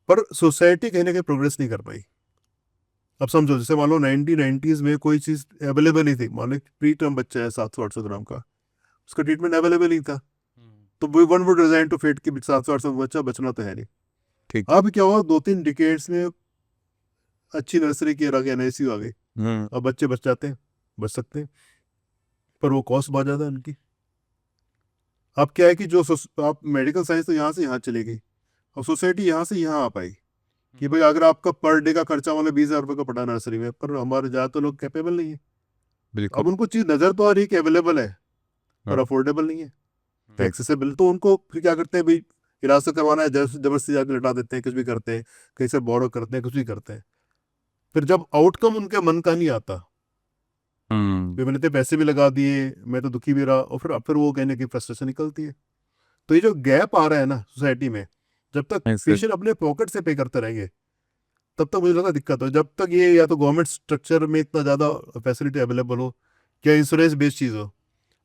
पर सोसाइटी कहीं ना कहीं प्रोग्रेस नहीं कर पाई। अब समझो, जैसे मान लो 1990s में कोई चीज़ अवेलेबल नहीं थी, मान लो प्री टर्म बच्चा है 700-800 ग्राम का, उसका ट्रीटमेंट अवेलेबल नहीं था, तो one would resign to fate कि 700-800 बच्चा बचना तो है नहीं। ठीक। अब क्या हुआ, 2-3 डिकेड्स में अच्छी नर्सरी की आ गई, NICU आ गई, अब बच्चे बच जाते हैं, बच सकते हैं, पर वो कॉस्ट बहुत ज़्यादा है उनकी। अब क्या है कि जो आप मेडिकल साइंस तो यहाँ से यहाँ चली गई, और सोसाइटी यहाँ से यहाँ आ पाई कि भाई अगर आपका पर डे का खर्चा वाला 20,000 रुपये का पड़ा नर्सरी में, पर हमारे ज़्यादातर लोग कैपेबल नहीं है। बिल्कुल। अब उनको चीज़ नज़र तो आ रही है कि अवेलेबल है, पर हाँ। अफोर्डेबल नहीं है, Right. एक्सेसिबल। तो उनको फिर क्या करते हैं भाई, इलाज तो करवाना है, जबरदस्ती जाकर लटा देते हैं, कुछ भी करते हैं, कहीं से बोरो करते हैं, कुछ भी करते हैं। फिर जब आउटकम उनके मन का नहीं आता, फिर मैंने तो पैसे भी लगा दिए, मैं तो दुखी भी रहा, और फिर वो कहने की फ्रस्ट्रेशन निकलती है। तो ये जो गैप आ रहा है ना सोसाइटी में, जब तक Yes, sir. पेशेंट अपने पॉकेट से पे करते रहेंगे, तब तक मुझे लगता है दिक्कत हो। जब तक ये या तो गवर्नमेंट स्ट्रक्चर में इतना ज़्यादा फैसिलिटी अवेलेबल हो, या इंश्योरेंस बेस्ड चीज़ हो,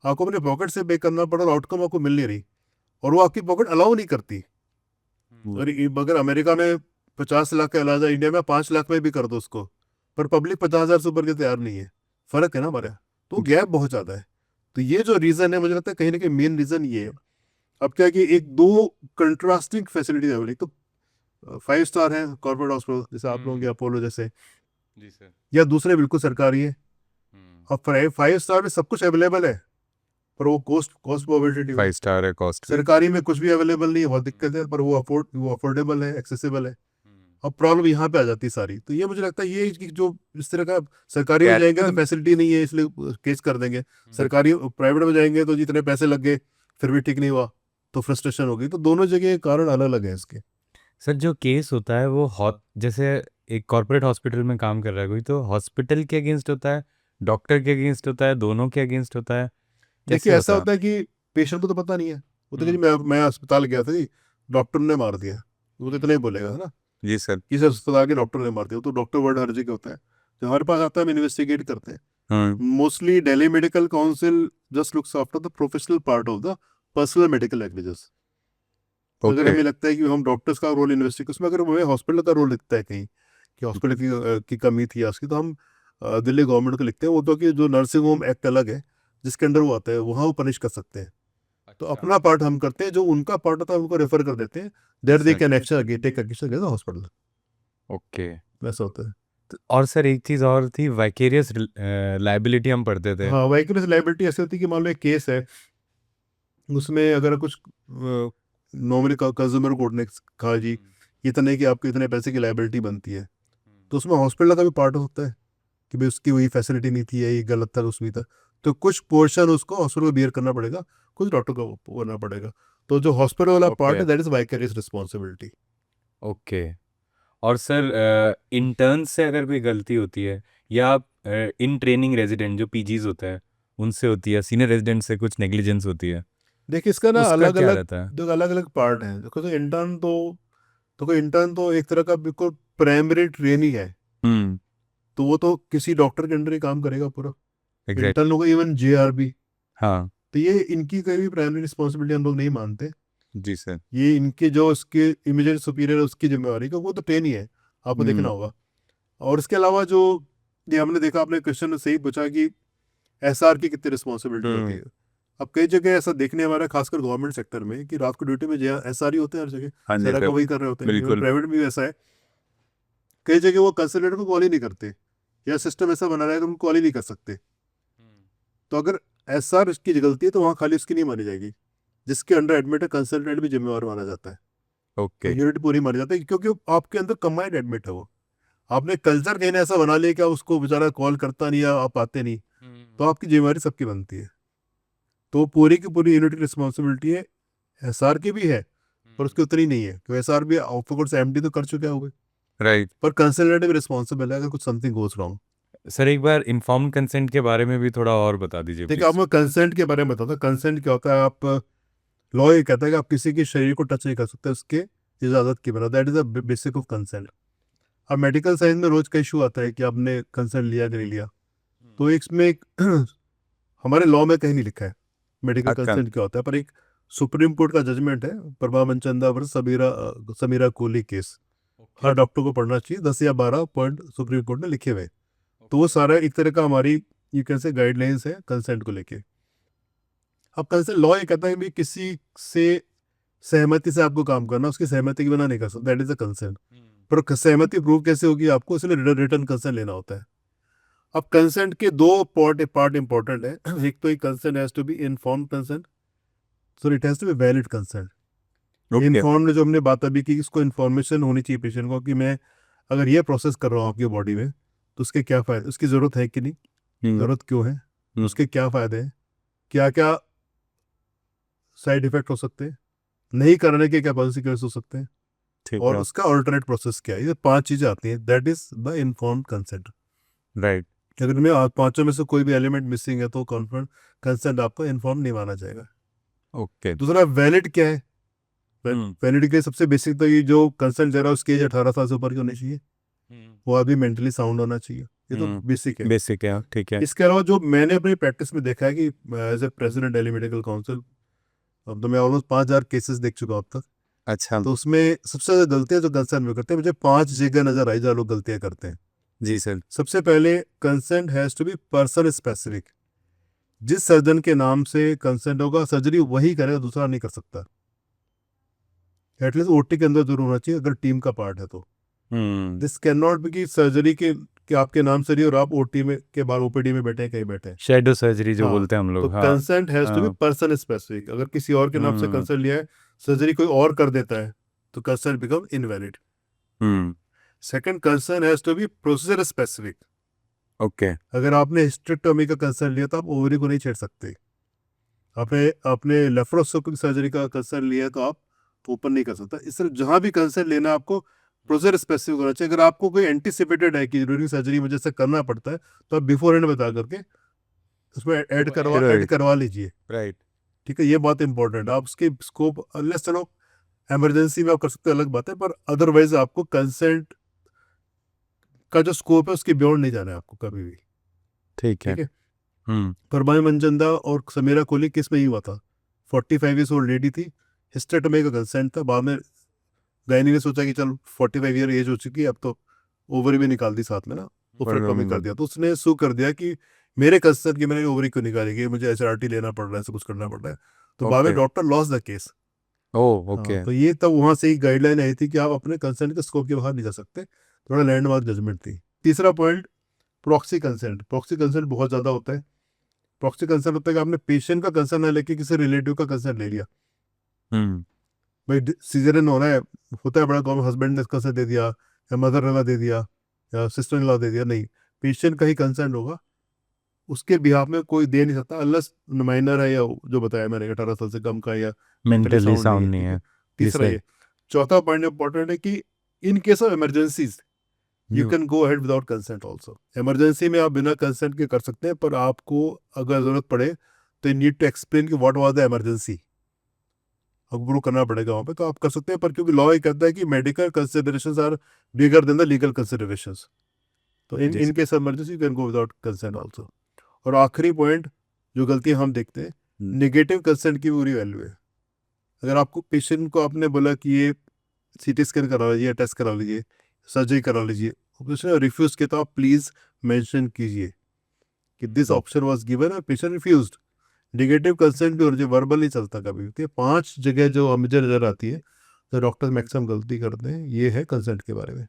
आपको अपने पॉकेट से पे करना पड़ा और आउटकम आपको मिल नहीं रही, और वो आपकी पॉकेट अलाउ नहीं करती। और अगर अमेरिका में 50 लाख का इलाज है, इंडिया में 5 लाख में भी कर दो उसको, पर पब्लिक 50,000 से ऊपर के तैयार नहीं है, फर्क है ना हमारे। तो गैप बहुत ज़्यादा है। तो ये जो रीज़न है, मुझे लगता है कहीं ना कहीं मेन रीज़न ये है। अब क्या है कि एक दो कंट्रास्टिंग फैसिलिटी अवेलेबल, एक तो 5 स्टार है कॉर्पोरेट हॉस्पिटल जैसे आप लोगों के अपोलो जैसे, जी सर। या दूसरे बिल्कुल सरकारी है। अब 5 स्टार में सब कुछ अवेलेबल है, पर वो कॉस्ट प्रोबेबिलिटी 5 स्टार है कॉस्ट। सरकारी में कुछ भी अवेलेबल नहीं है, बहुत दिक्कत है, पर वो अफोर्डेबल है, एक्सेसिबल है। अब प्रॉब्लम यहाँ पे आ जाती है सारी। तो ये मुझे लगता है ये कि जो इस तरह का, सरकारी में जाएंगे तो फैसिलिटी नहीं है इसलिए केस कर देंगे, सरकारी प्राइवेट में जाएंगे तो जितने पैसे लग गए फिर भी ठीक नहीं हुआ, तो फ्रस्ट्रेशन होगी। तो दोनों जगह कारण अलग अलग है इसके। सर जो केस होता है वो जैसे एक कॉर्पोरेट हॉस्पिटल में काम कर रहा है कोई, तो हॉस्पिटल के अगेंस्ट होता है, डॉक्टर के अगेंस्ट होता है, दोनों के अगेंस्ट होता है, देखिए कैसे ऐसा होता है कि पेशेंट को तो पता नहीं है, वो तो कि मैं अस्पताल गया था जी, डॉक्टर ने मार दिया, वो तो इतना ही बोलेगा, है ना, जी सर। कि सर अस्पताल के डॉक्टर ने मार दिया। तो डॉक्टर वर्ड हर जगह होता है, जो हमारे पास आता है हम इन्वेस्टिगेट करते हैं। Mostly Delhi medical council just looks after the professional part of the personal medical negligence. अगर हमें लगता है कि हम डॉक्टर्स का रोल इन्वेस्टिगेट, उसमें अगर हमें हॉस्पिटल का रोल दिखता है कहीं कि हॉस्पिटल की कमी थी उसकी, तो हम दिल्ली गवर्नमेंट को लिखते हैं। वो तो कि जो नर्सिंग होम एक्ट अलग है जिसके अंडर वो आता है, वहाँ वो पनिश कर सकते हैं। तो अपना पार्ट हम करते हैं, जो उनका पार्ट होता है उनको रेफर कर देते हैं, there they can action take action against the hospital. Okay. वैसा होता है। और सर एक चीज़ और थी, वाइकेरियस लाइबिलिटी हम पढ़ते थे। हाँ, वाइकेरियस लायबिलिटी ऐसी होती है कि मान लो एक केस है, उसमें अगर कुछ नॉर्मली कंज्यूमर कोर्ट ने कहा जी इतने की आपको इतने पैसे की लायबिलिटी बनती है, तो उसमें हॉस्पिटल का भी पार्ट होता है कि भाई उसकी वही फैसिलिटी नहीं थी या ये गलत था उसमें था, तो कुछ पोर्शन उसको हॉस्पिटल को बियर करना पड़ेगा, कुछ डॉक्टर को करना पड़ेगा। तो जो हॉस्पिटल वाला पार्ट है that is vicarious responsibility. Okay. और सर इंटर्न से अगर कोई गलती होती है, या इन ट्रेनिंग रेजिडेंट जो पीजीज होते हैं उनसे होती है, सीनियर रेजिडेंट से कुछ नेग्लिजेंस होती है, देखिए इसका ना उसका अलग क्या अलग रहता है? दो अलग अलग पार्ट हैं। देखो तो इंटर्न तो एक तरह का बिल्कुल प्राइमरी ट्रेनी है, तो वो तो किसी डॉक्टर के अंडर ही काम करेगा पूरा। इंटर्न होगा इवन JRB। हाँ तो ये इनकी कोई भी प्राइमरी रिस्पॉन्सिबिलिटी हम लोग नहीं मानते। जी सर। ये इनके जो उसके इमीडिएट सुपीरियर है उसकी जिम्मेवारी का, वो तो ट्रेन ही है, आपको देखना होगा। और इसके अलावा जो ये हमने देखा, आपने क्वेश्चन में सही पूछा कि SR की कितनी रिस्पॉन्सिबिलिटी होती है। अब कई जगह ऐसा देखने हमारा, खासकर गवर्नमेंट सेक्टर में, कि रात को ड्यूटी में SR ही होते हैं हर जगह, सारा का वही कर रहे होते हैं। प्राइवेट में भी ऐसा है। कई जगह वो कंसल्टेंट को कॉल ही नहीं करते, या सिस्टम ऐसा बना रहा है कि उनको कॉल ही नहीं कर सकते। तो अगर एसआर इसकी गलती है तो वहाँ खाली उसकी नहीं मानी जाएगी, जिसके अंडर एडमिट है कंसल्टेंट भी जिम्मेवार माना जाता है। तो ओके यूनिट पूरी मानी जाती है, क्योंकि आपके अंदर कंबाइंड एडमिट है वो। आपने कल्चर कहीं ऐसा बना लिया कि उसको बेचारा कॉल करता नहीं या आप आते नहीं, तो आपकी जिम्मेवारी सबकी बनती है। तो पूरी की पूरी यूनिट की रिस्पॉन्सिबिलिटी है, एसआर की भी है पर उसकी उतनी नहीं है, क्योंकि एसआर भी ऑफकोर्स एमडी तो कर चुके होंगे, राइट पर कंसल्टेंट भी रिस्पॉन्सिबल है अगर कुछ समथिंग गोज रॉन्ग। सर एक बार इन्फॉर्म्ड कंसेंट के बारे में भी थोड़ा और बता दीजिए देखिए, प्लीज। आप मैं कंसेंट के बारे में बताता हूँ। कंसेंट क्या होता है, आप लॉ ये कहता है कि आप किसी के शरीर को टच नहीं कर सकते उसके इजाज़त के बिना। That is the basic of consent. अब मेडिकल साइंस में रोज का इशू आता है कि आपने कंसेंट लिया कि नहीं लिया, तो इसमें एक हमारे लॉ में कहीं नहीं लिखा है मेडिकल अच्छा। कंसेंट क्या होता है, पर एक सुप्रीम कोर्ट का जजमेंट है परमा मनचंदा वर्सेस समीरा कोहली केस, हर डॉक्टर को पढ़ना चाहिए। 10 या 12 पॉइंट सुप्रीम कोर्ट ने लिखे हुए, तो वो सारा एक तरह का हमारी ये कैसे गाइडलाइंस है कंसेंट को लेके। अब कंसेंट लॉ ये कहता है कि किसी से सहमति से आपको काम करना, उसकी सहमति के बिना नहीं कर सकते, दैट इज अ कंसेंट। पर सहमति प्रूव कैसे होगी आपको, इसलिए रिटर्न कंसेंट लेना होता है। अब कंसेंट के दो पार्ट इंपॉर्टेंट है। एक तो एक consent has to be informed consent, so it has to be valid consent. Okay informed जो हमने बात अभी की, इसको इन्फॉर्मेशन होनी चाहिए पेशेंट को कि मैं अगर ये प्रोसेस कर रहा हूँ आपकी बॉडी में तो उसके क्या फायदे, उसकी ज़रूरत है कि नहीं, ज़रूरत क्यों है, उसके क्या फ़ायदे हैं, क्या क्या साइड इफेक्ट हो सकते हैं, नहीं करने के क्या कॉन्सिक्वेंस हो सकते हैं, ठीक और है उसका ऑल्टरनेट प्रोसेस क्या है। ये 5 चीज़ें आती हैं, that is the informed consent. Right अगर इनमें 5 में से कोई भी एलिमेंट मिसिंग है तो कॉन्फर्म कंसेंट आपको इन्फॉर्म नहीं माना जाएगा। ओके दूसरा वैलिड क्या है, वैलिड के लिए सबसे बेसिक तो ये जो कंसेंट दे रहा है उसकी एज 18 साल से ऊपर की होनी चाहिए, वो अभी मेंटली साउंड होना चाहिए, ये तो बेसिक है। बेसिक है ठीक है इसके अलावा जो मैंने अपनी प्रैक्टिस में देखा है कि as a president Delhi medical council, अब तो मैं ऑलमोस्ट 5,000 केसेस देख चुका हूँ अब तक। अच्छा तो उसमें सबसे ज़्यादा गलतियाँ जो कंसर्न में करते हैं, मुझे 5 जगह नजर आई जहाँ लोग गलतियाँ करते हैं। जी सर सबसे पहले, consent has to be person specific. जिस सर्जन के नाम से कंसेंट होगा सर्जरी वही करेगा, दूसरा नहीं कर सकता। एटलीस्ट ओटी के अंदर जरूर होना चाहिए अगर टीम का पार्ट है तो। दिस कैन नॉट बी कि सर्जरी के आपके नाम से रही और आप ओटी में के बाद ओपीडी में बैठे हैं, कहीं बैठे हैं। शेडो सर्जरी जो हाँ, बोलते हैं हम तो लोग। हाँ कंसेंट हैज टू बी हाँ। Person specific. अगर किसी और के नाम से कंसेंट लिया है, सर्जरी कोई और कर देता है, तो consent become invalid. Second, consent has to be procedure specific. Okay अगर आपने हिस्टेक्टोमी का कंसेंट लिया तो आप ओवरी को नहीं छेड़ सकते। आपने लेप्रोस्कोपिक सर्जरी का कंसेंट लिया है तो आप ओपन नहीं कर सकता। इस तरह जहां भी कंसेंट लेना आपको प्रोसीजर स्पेसिफिक होना चाहिए। अगर आपको कोई एंटीसिपेटेड है कि ड्यूरिंग सर्जरी मुझे ऐसा करना पड़ता है, तो आप बिफोर एंड बता करके उसमें ऐड करवा लीजिए। राइट ठीक है, ये बात इंपॉर्टेंट है। आप उसकी स्कोप अनलेस चलो इमरजेंसी में आप कर सकते हो, अलग बात है, पर अदरवाइज आपको कंसेंट का जो स्कोप है उसके बियॉन्ड नहीं जाना है आपको कभी भी। ठीक है ठीक है। परमाई मंजंदा और समीरा कोहली किस में ही हुआ था। 45 ईयर्स ओल्ड लेडी थी, हिस्टेक्टोमी का कंसेंट था। बाद में गायनी ने सोचा कि चल 45 ईयर एज हो चुकी है, अब तो ओवरी भी निकाल दी साथ में ना, ओवरेक्टोमी कर दिया। तो उसने सू कर दिया कि मेरे कंसेंट की मैंने ओवरी क्यों निकालेगी, मुझे एचआरटी लेना पड़ रहा है, ऐसा कुछ करना पड़ रहा है। तो बाद में Okay. Doctor loss the case. Oh okay तो ये तब वहां से ही गाइडलाइन आई थी कि आप अपने कंसेंट के स्कोप के बाहर नहीं जा सकते। थोड़ा लैंडमार्क जजमेंट थी। तीसरा point, proxy consent. Proxy consent बहुत ज्यादा होता है। प्रॉक्सी कंसेंट होता है कि आपने पेशेंट का कंसेंट ना लेके किसी रिलेटिव का कंसेंट ले लिया। भाई सीजरियन होना है, होता है बड़ा कॉमन, हस्बैंड ने कंसेंट दे दिया या मदर इन लॉ दे दिया या सिस्टर इन लॉ दे दिया, नहीं, पेशेंट का ही कंसेंट होगा। उसके बिहाफ में कोई दे नहीं सकता अनलेस माइनर है, या जो बताया मैंने 18 साल से कम का, या मेंटली साउंड नहीं है। तीसरा ये। चौथा पॉइंट इंपॉर्टेंट है कि in case of emergencies you can go ahead without consent also. Emergency में आप बिना कंसेंट के कर सकते हैं, पर आपको अगर जरूरत पड़े तो यू नीड टू एक्सप्लेन कि व्हाट वाज द इमरजेंसी, आपको करना पड़ेगा वहाँ पे, तो आप कर सकते हैं। पर क्योंकि लॉ ये कहता है कि medical considerations are bigger than the legal considerations, तो in case emergency you can go without consent also. और आखिरी पॉइंट जो गलतियां हम देखते हैं, नेगेटिव कंसेंट की पूरी वैल्यू है। अगर आपको पेशेंट को आपने बोला कि ये सीटी स्कैन करा लीजिए, टेस्ट करा लीजिए, सर्जरी करा लीजिए, उसने रिफ्यूज किया, तो आप प्लीज मेंशन कीजिए कि दिस ऑप्शन वाज गिवन और पेशेंट रिफ्यूज्ड। नेगेटिव कंसेंट भी, और जो वर्बल नहीं चलता कभी भी। 5 जगह जो मुझे नजर आती है तो डॉक्टर मैक्सिमम गलती करते हैं, ये है कंसेंट के बारे में।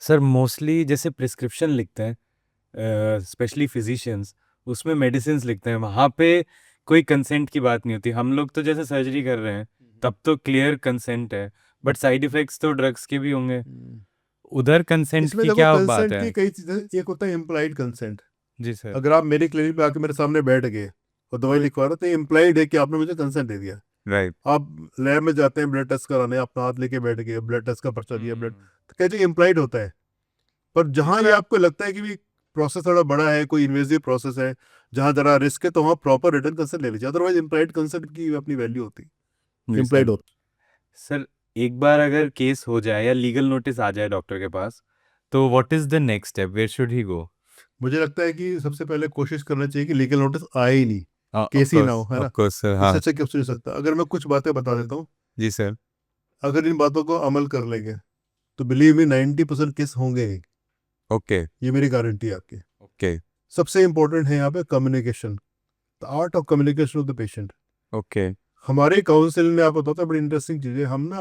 सर मोस्टली जैसे प्रिस्क्रिप्शन लिखते हैं स्पेशली फिजिशियंस, उसमें मेडिसिन लिखते हैं, वहाँ पे कोई कंसेंट की बात नहीं होती। हम लोग तो जैसे सर्जरी कर रहे हैं तब तो क्लियर कंसेंट है, बट साइड इफेक्ट्स तो ड्रग्स के भी होंगे, उधर कंसेंट इसमें की देखो क्या बात कंसेंट है? की कई चीजें, एक होता है इम्प्लाइड कंसेंट। जी सर। अगर आप मेरे क्लिनिक पे आके मेरे सामने बैठ गए और दवाई लिखवा रहे हो तो इम्प्लाइड है कि आपने मुझे कंसेंट दे दिया। राइट। आप लैब में जाते हैं ब्लड टेस्ट कराने, अपना हाथ लेके बैठ गए, ब्लड टेस्ट का पर्चा दिया, ब्लड तो कहते हैं इम्प्लाइड होता है। पर जहाँ ये आपको लगता है कि भी प्रोसेस थोड़ा बड़ा है, कोई इन्वेजिव प्रोसेस है, जहाँ जरा रिस्क है, तो वहाँ प्रॉपर रिटर्न कंसेंट ले लीजिए, अदरवाइज इम्प्लाइड कंसेंट की अपनी वैल्यू होती है। इम्प्लाइड होता सर एक बार अगर केस हो जाए या लीगल नोटिस आ जाए डॉक्टर के पास, तो what is the next step, where should he go? मुझे लगता है कि सबसे पहले कोशिश करना चाहिए कि लीगल नोटिस आए ही नहीं, केस ही ना हो, है ना। Of course sir. इससे हाँ अच्छा क्या हो सकता है। अगर मैं कुछ बातें बता देता हूँ, जी सर। अगर इन बातों को अमल कर लेंगे तो बिलीव मी 90% केस होंगे ही। ओके ये मेरी गारंटी है आपकी। ओके सबसे इंपॉर्टेंट है यहाँ पे communication, the art of communication of the patient. Okay हमारे काउंसिल में आप बताते हैं बड़ी इंटरेस्टिंग चीज़ है, हम ना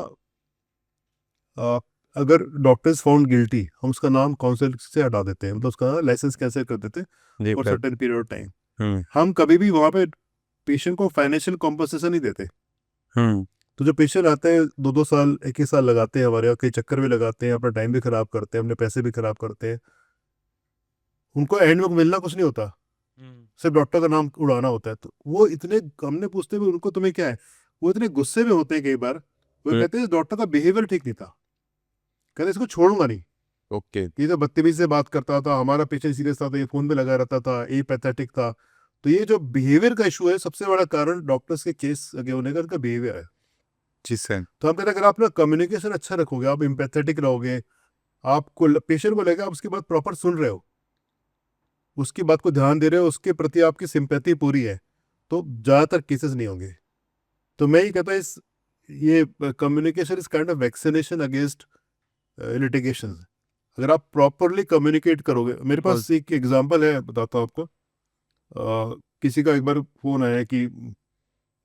अगर डॉक्टर्स फाउंड गिल्टी, हम उसका नाम काउंसिल से हटा देते हैं, मतलब उसका लाइसेंस कैंसिल कर देते हैं जी for sir. Certain period of time. Hmm हम कभी भी वहाँ पे पेशेंट को फाइनेंशियल कॉम्पनसेशन नहीं देते। हम्म तो जो पेशेंट आते हैं 2-2 साल, 1-1 साल लगाते हैं हमारे यहाँ, कई चक्कर भी लगाते हैं, अपना टाइम भी खराब करते हैं, अपने पैसे भी खराब करते हैं, उनको एंड में मिलना कुछ नहीं होता, सिर्फ डॉक्टर का नाम उड़ाना होता है। तो वो इतने, हमने पूछते हुए उनको तुम्हें क्या है, वो इतने गुस्से में होते हैं कई बार, वो हम्म। कहते हैं डॉक्टर का बिहेवियर ठीक नहीं था, कहते इसको छोड़ूंगा नहीं, ओके ये तो बदतमीजी से बात करता था, हमारा पेशेंट सीरियस था तो ये फोन पे लगा रहता था, ये पैथेटिक था। तो ये जो बिहेवियर का इशू है, सबसे बड़ा कारण डॉक्टर्स के केस आगे होने का उनका बिहेवियर है। जी सर। तो हम कहते हैं अगर आप ना कम्युनिकेशन अच्छा रखोगे, आप एम्पैथेटिक रहोगे, आपको पेशेंट को लगेगा आप उसकी बात प्रॉपर सुन रहे हो, उसकी बात को ध्यान दे रहे हो, उसके प्रति आपकी सिंपैथी पूरी है, तो ज़्यादातर केसेस नहीं होंगे। तो मैं ही कहता हूँ इस ये communication is kind of vaccination against litigation. अगर आप प्रॉपरली कम्युनिकेट करोगे, मेरे पास एक एग्जांपल है, बताता हूँ आपको। किसी का एक बार फोन आया कि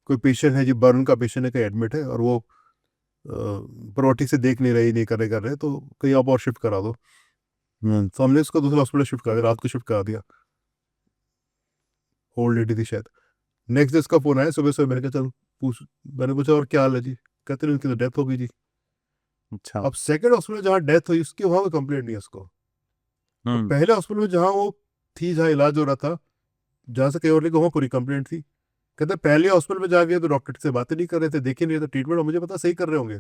कोई पेशेंट है जी, बर्न का पेशेंट है, कहीं एडमिट है और वो प्रोटी से देख नहीं रही, नहीं कर रहे, तो कहीं आप और शिफ्ट करा दो। तो हमने उसको दूसरे हॉस्पिटल शिफ्ट करा दिया, रात को शिफ्ट करा दिया, ओल्ड लेडी थी शायद। नेक्स्ट डे उसका फोन आया सुबह सुबह, मैंने कहा चल पूछ, मैंने पूछा और क्या हाल है जी, कहते हैं उनकी तो डेथ हो गई जी। अच्छा। अब सेकंड हॉस्पिटल जहाँ डेथ हुई उसकी वहाँ कोई कंप्लेंट नहीं है उसको, और हम्म पहले हॉस्पिटल में जहाँ वो थी, जहाँ इलाज हो रहा था, जहाँ से कहीं और लेके वहाँ पूरी कंप्लेंट थी। कहते पहले हॉस्पिटल में जा गए तो डॉक्टर से बातें नहीं कर रहे थे, देखे नहीं रहे थे ट्रीटमेंट, और मुझे पता सही कर रहे होंगे,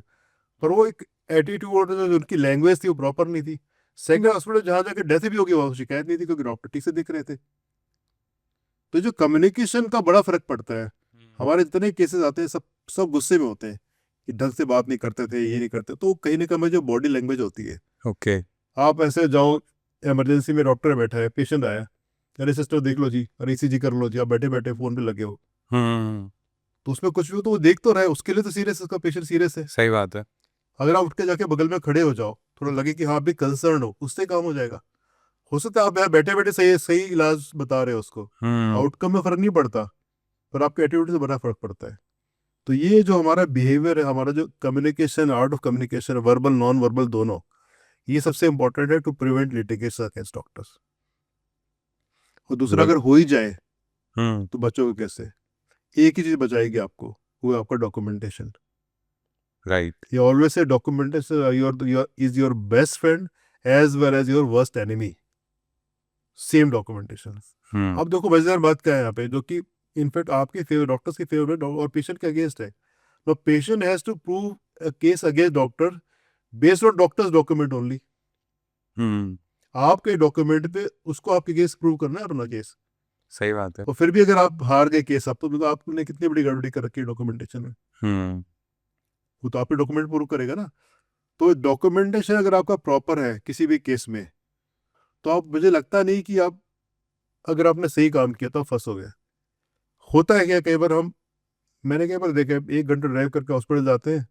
पर वो एक एटीट्यूड, जो उनकी लैंग्वेज थी वो प्रॉपर नहीं थी। सेकंड हॉस्पिटल जहाँ जाके डेथ भी होगी वहाँ शिकायत नहीं थी, क्योंकि डॉक्टर ठीक से दिख रहे थे। तो जो कम्युनिकेशन का बड़ा फर्क पड़ता है। हमारे जितने केसेस आते हैं सब सब गुस्से में होते हैं कि ढंग से बात नहीं करते थे, ये नहीं करते, तो कहीं ना कहीं जो बॉडी लैंग्वेज होती है। ओके आप ऐसे जाओ, इमरजेंसी में डॉक्टर बैठा है, पेशेंट आया, अरे सिस्टर देख लो जी, अरे ईसीजी कर लो जी, आप बैठे बैठे फोन पे लगे हो, हम्म तो उसमें कुछ भी हो तो वो देख तो रहा है, उसके लिए तो सीरियस, उसका पेशेंट सीरियस है। सही बात है। अगर आप उठ के जाके बगल में खड़े हो जाओ, थोड़ा लगे कि हाँ आप भी कंसर्न हो, उससे काम हो जाएगा। हो सकता है आप यहाँ बैठे बैठे सही सही इलाज बता रहे हो उसको, आउटकम में फर्क नहीं पड़ता, पर आपके एटीट्यूड से बड़ा फर्क पड़ता है। तो ये जो हमारा बिहेवियर है, हमारा जो communication, art of communication, verbal non verbal दोनों, ये सबसे इंपॉर्टेंट है to prevent litigation against doctors. और दूसरा, अगर हो ही जाए तो बचोगे कैसे? एक ही चीज बचाएगी आपको, वो है आपका documentation. Right. You always say documentation is your best friend as well as your worst enemy. Same documentation. अब देखो मजेदार बात क्या है यहाँ पे, जो कि इनफैक्ट आपके फेवर, डॉक्टर्स के फेवर में और पेशेंट के अगेंस्ट है। No patient has to prove a case against doctor based on doctors document only. आपके डॉक्यूमेंट पे उसको आपके केस प्रूव करना है अपना केस। सही बात है। और फिर भी अगर आप हार गए केस, आप तो आपने कितनी बड़ी गड़बड़ी कर रखी है डॉक्यूमेंटेशन में, वो तो आपके डॉक्यूमेंट प्रूव करेगा ना। तो डॉक्यूमेंटेशन अगर आपका प्रॉपर है किसी भी केस में, तो आप, मुझे लगता नहीं कि आप, अगर आपने सही काम किया तो आप फंस हो गए। होता है क्या, कई बार मैंने कई बार देखा है, 1 घंटा ड्राइव करके हॉस्पिटल जाते हैं,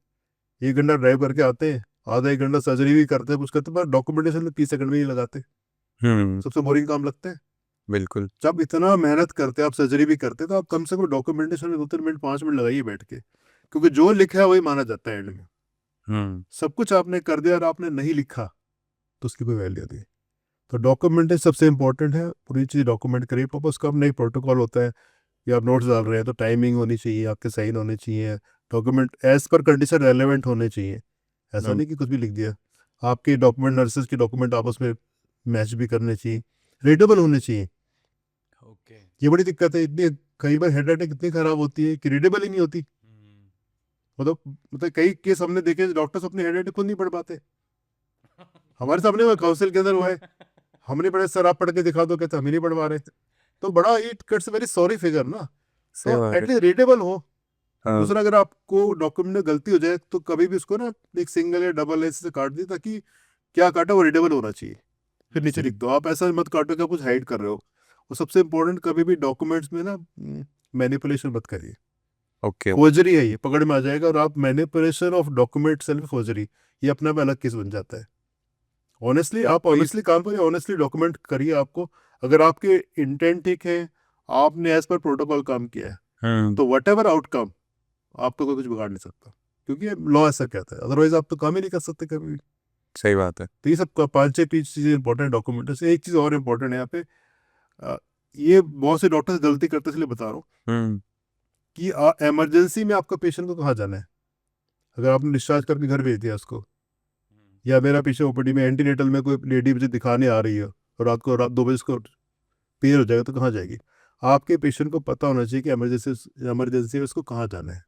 1 घंटा ड्राइव करके आते हैं, आधा 1 घंटा सर्जरी भी करते हैं, कुछ करते हैं, डॉक्यूमेंटेशन में 30 सेकंड भी नहीं लगाते। सबसे बोरिंग काम लगता है। बिल्कुल। जब इतना मेहनत करते हैं, आप सर्जरी भी करते हैं, तो आप कम से कम डॉक्यूमेंटेशन में 2-3 मिनट 5 मिनट लगाइए बैठ के, क्योंकि जो लिखा है वही माना जाता है एंड में। सब कुछ आपने कर दिया और आपने नहीं लिखा, तो उसकी कोई वैल्यू नहीं। तो डॉक्यूमेंटेशन सबसे इंपॉर्टेंट है, पूरी चीज़ डॉक्यूमेंट करिए। पापा उसका अपना एक प्रोटोकॉल होता है कि आप नोट्स डाल रहे हैं तो टाइमिंग होनी चाहिए, आपके साइन होने चाहिए, document as per condition relevant होने चाहिए। ऐसा नहीं कि कुछ भी लिख दिया। आपके डॉक्यूमेंट, नर्सेज के डॉक्यूमेंट आपस में मैच भी करने चाहिए, रीडेबल होने चाहिए। ओके। ये बड़ी दिक्कत है, इतनी कई बार हैंड राइटिंग इतनी खराब होती है कि रीडेबल ही नहीं होती। मतलब कई केस हमने देखे, डॉक्टर्स अपनी हैंड राइटिंग खुद नहीं पढ़ पाते। हमारे सामने काउंसिल के अंदर हुआ है, हम नहीं पढ़े सर, आप पढ़ के दिखा दो, कहते हम ही नहीं पढ़ पा रहे। तो बड़ा it cuts very sorry figure ना, सही तो बात है। एटलीस्ट रीडेबल हो। हाँ, दूसरा, अगर आपको डॉक्यूमेंट में गलती हो जाए तो कभी भी उसको ना एक सिंगल या डबल एस से काट दी, ताकि क्या काटा वो रीडेबल होना चाहिए, फिर नीचे लिख दो। आप ऐसा मत काटो कि आप कुछ हाइड कर रहे हो। और सबसे इम्पोर्टेंट, कभी भी डॉक्यूमेंट्स में ना मैनिपुलेशन मत करिए। ओके। फोर्जरी है, ये पकड़ में आ जाएगा। और आप manipulation of document self forgery, ये अपना में अलग केस बन जाता है। ऑनेस्टली आप ऑनेस्टली काम करिए, ऑनेस्टली डॉक्यूमेंट करिए। आपको अगर आपके इंटेंट ठीक है, आपने एज पर प्रोटोकॉल काम किया है, तो वट एवर आउटकम आपको कोई कुछ बिगाड़ नहीं सकता, क्योंकि लॉ ऐसा कहता है। अदरवाइज आप तो काम ही नहीं कर सकते कभी भी। सही बात है। तो ये सब 5-6 चीज़ें इंपॉर्टेंट डॉक्यूमेंट से। एक चीज़ और इम्पोर्टेंट है यहाँ पे, ये बहुत से डॉक्टर्स गलती करते, इसलिए बता रहा हूँ कि इमरजेंसी में आपका पेशेंट को कहाँ जाना है। अगर आपने डिस्चार्ज करके घर भेज दिया उसको, या मेरा पीछे ओपीडी में एंटीनेटल में कोई लेडी मुझे दिखाने आ रही है और रात 2 बजे उसको पेयर हो जाएगा, तो कहाँ जाएगी। आपके पेशेंट को पता होना चाहिए कि इमरजेंसी में उसको कहाँ जाना है।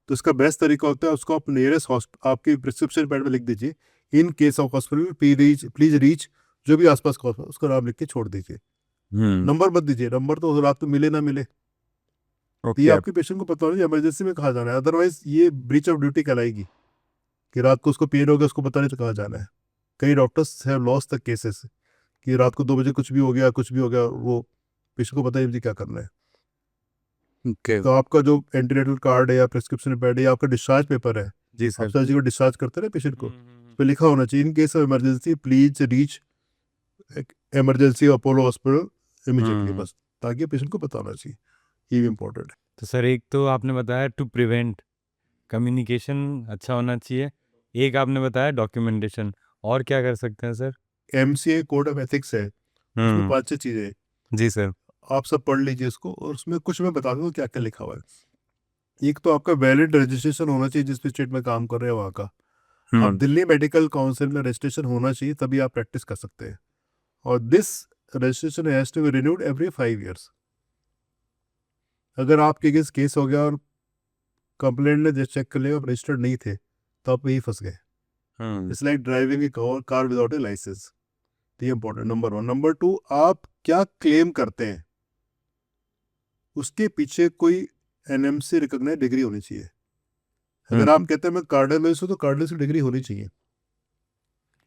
तो इसका बेस्ट तरीका होता है, उसको आप नियरेस्ट आपके प्रिस्क्रिप्शन पैड में लिख दीजिए, इन case of hospital please reach, जो भी आसपास का hospital, उसका नाम लिख के छोड़ दीजिए। नंबर मत दीजिए, नंबर तो रात को मिले ना मिले। तो ये ओके। आपके पेशेंट को पता होना चाहिए इमरजेंसी में कहाँ जाना है, अदरवाइज ये ब्रीच ऑफ ड्यूटी कहलाएगी कि रात को उसको पेन हो गया, उसको पता नहीं तो कहाँ जाना है। कई doctors have lost the cases कि रात को 2 बजे कुछ भी हो गया, वो पेशेंट को पता ही नहीं क्या करना है। ओके। तो आपका जो एंटीनेटल कार्ड है या प्रिस्क्रिप्शन पैड है या आपका डिस्चार्ज पेपर है, जी आप सर। सर्जरी को डिस्चार्ज करते रहे पेशेंट को, उस पर लिखा होना चाहिए, in case of emergency please reach emergency Apollo hospital immediately, hmm. बस, ताकि पेशेंट को पता होना चाहिए। ये भी इम्पोर्टेंट है। तो सर, एक तो आपने बताया टू प्रिवेंट, कम्युनिकेशन अच्छा होना चाहिए। एक आपने बताया डॉक्यूमेंटेशन, और क्या कर सकते हैं sir? MCA code of ethics है, उसमें 5-6 चीज़ें हैं, जी सर। आप सब पढ़ लीजिए इसको, और उसमें कुछ मैं बता दूँ क्या क्या लिखा हुआ है। एक तो आपका वैलिड रजिस्ट्रेशन होना चाहिए, जिस भी स्टेट में काम कर रहे हैं वहाँ का। आप दिल्ली मेडिकल काउंसिल में रजिस्ट्रेशन होना चाहिए, तभी आप प्रैक्टिस कर सकते हैं। और this registration has to be renewed every 5 years। अगर आपके केस हो गया और कंप्लेंट ने जब चेक कर लिया आप रजिस्टर्ड नहीं थे, तो आप यही फंस गए। It's like driving a car without a licence. तो ये इंपॉर्टेंट, नंबर 1। नंबर 2, आप क्या क्लेम करते हैं उसके पीछे कोई NMC रिकॉग्नाइज डिग्री होनी चाहिए। अगर आप कहते हैं मैं कार्डियोलॉजिस्ट हूँ, तो कार्डियोलॉजिस्ट की डिग्री होनी चाहिए।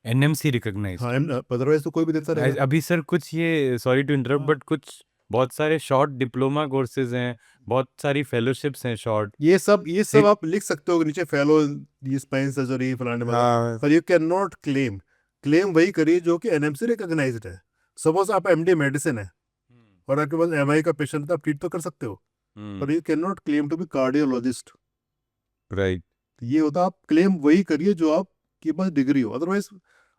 NMC recognised. हाँ, अदरवाइज तो कोई भी देता रहेगा। अभी सर कुछ, ये सॉरी टू इंटरप्ट, बट कुछ बहुत सारे शॉर्ट डिप्लोमा कोर्सेज हैं, बहुत सारी फेलोशिप्स हैं शॉर्ट। ये सब आप लिख सकते हो नीचे, फेलो, ये स्पाइन सर्जरी फलाने वाला, हाँ। पर यू कैन नॉट क्लेम वही करिए जो कि NMC रिकॉग्नाइज्ड है। सपोज आप MD मेडिसिन है और आपके पास MI का पेशेंट था, आप ट्रीट तो कर सकते हो, पर you can not claim to be cardiologist. Right. ये होता, आप क्लेम वही करिए जो आपके पास डिग्री हो। अदरवाइज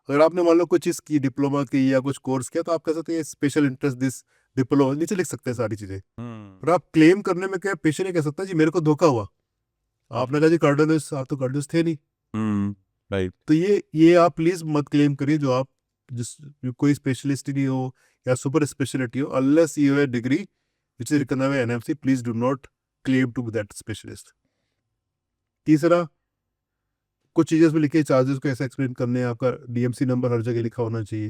अगर आपने मान लो कुछ चीज़ की, डिप्लोमा की या कुछ कोर्स किया, तो आप कह सकते हैं स्पेशल इंटरेस्ट दिस डिप्लोमा, नीचे लिख सकते हैं सारी चीज़ें। पर आप क्लेम करने में क्या, पेशेंट नहीं कह सकता जी मेरे को धोखा हुआ, आपने कहा जी कार्डियोलॉजिस्ट, आप तो कार्डियोलॉजिस्ट थे नहीं। राइट। तो ये आप प्लीज मत क्लेम करिए जो आप कोई स्पेशलिस्ट नहीं हो या सुपर स्पेशलिटी हो, unless you have degree which is recognised by NMC, please do not claim to that specialist. तीसरा, कुछ चीजें में लिखे, चार्जेस को ऐसा एक्सप्लेन करने हैं, आपका DMC नंबर हर जगह लिखा होना चाहिए।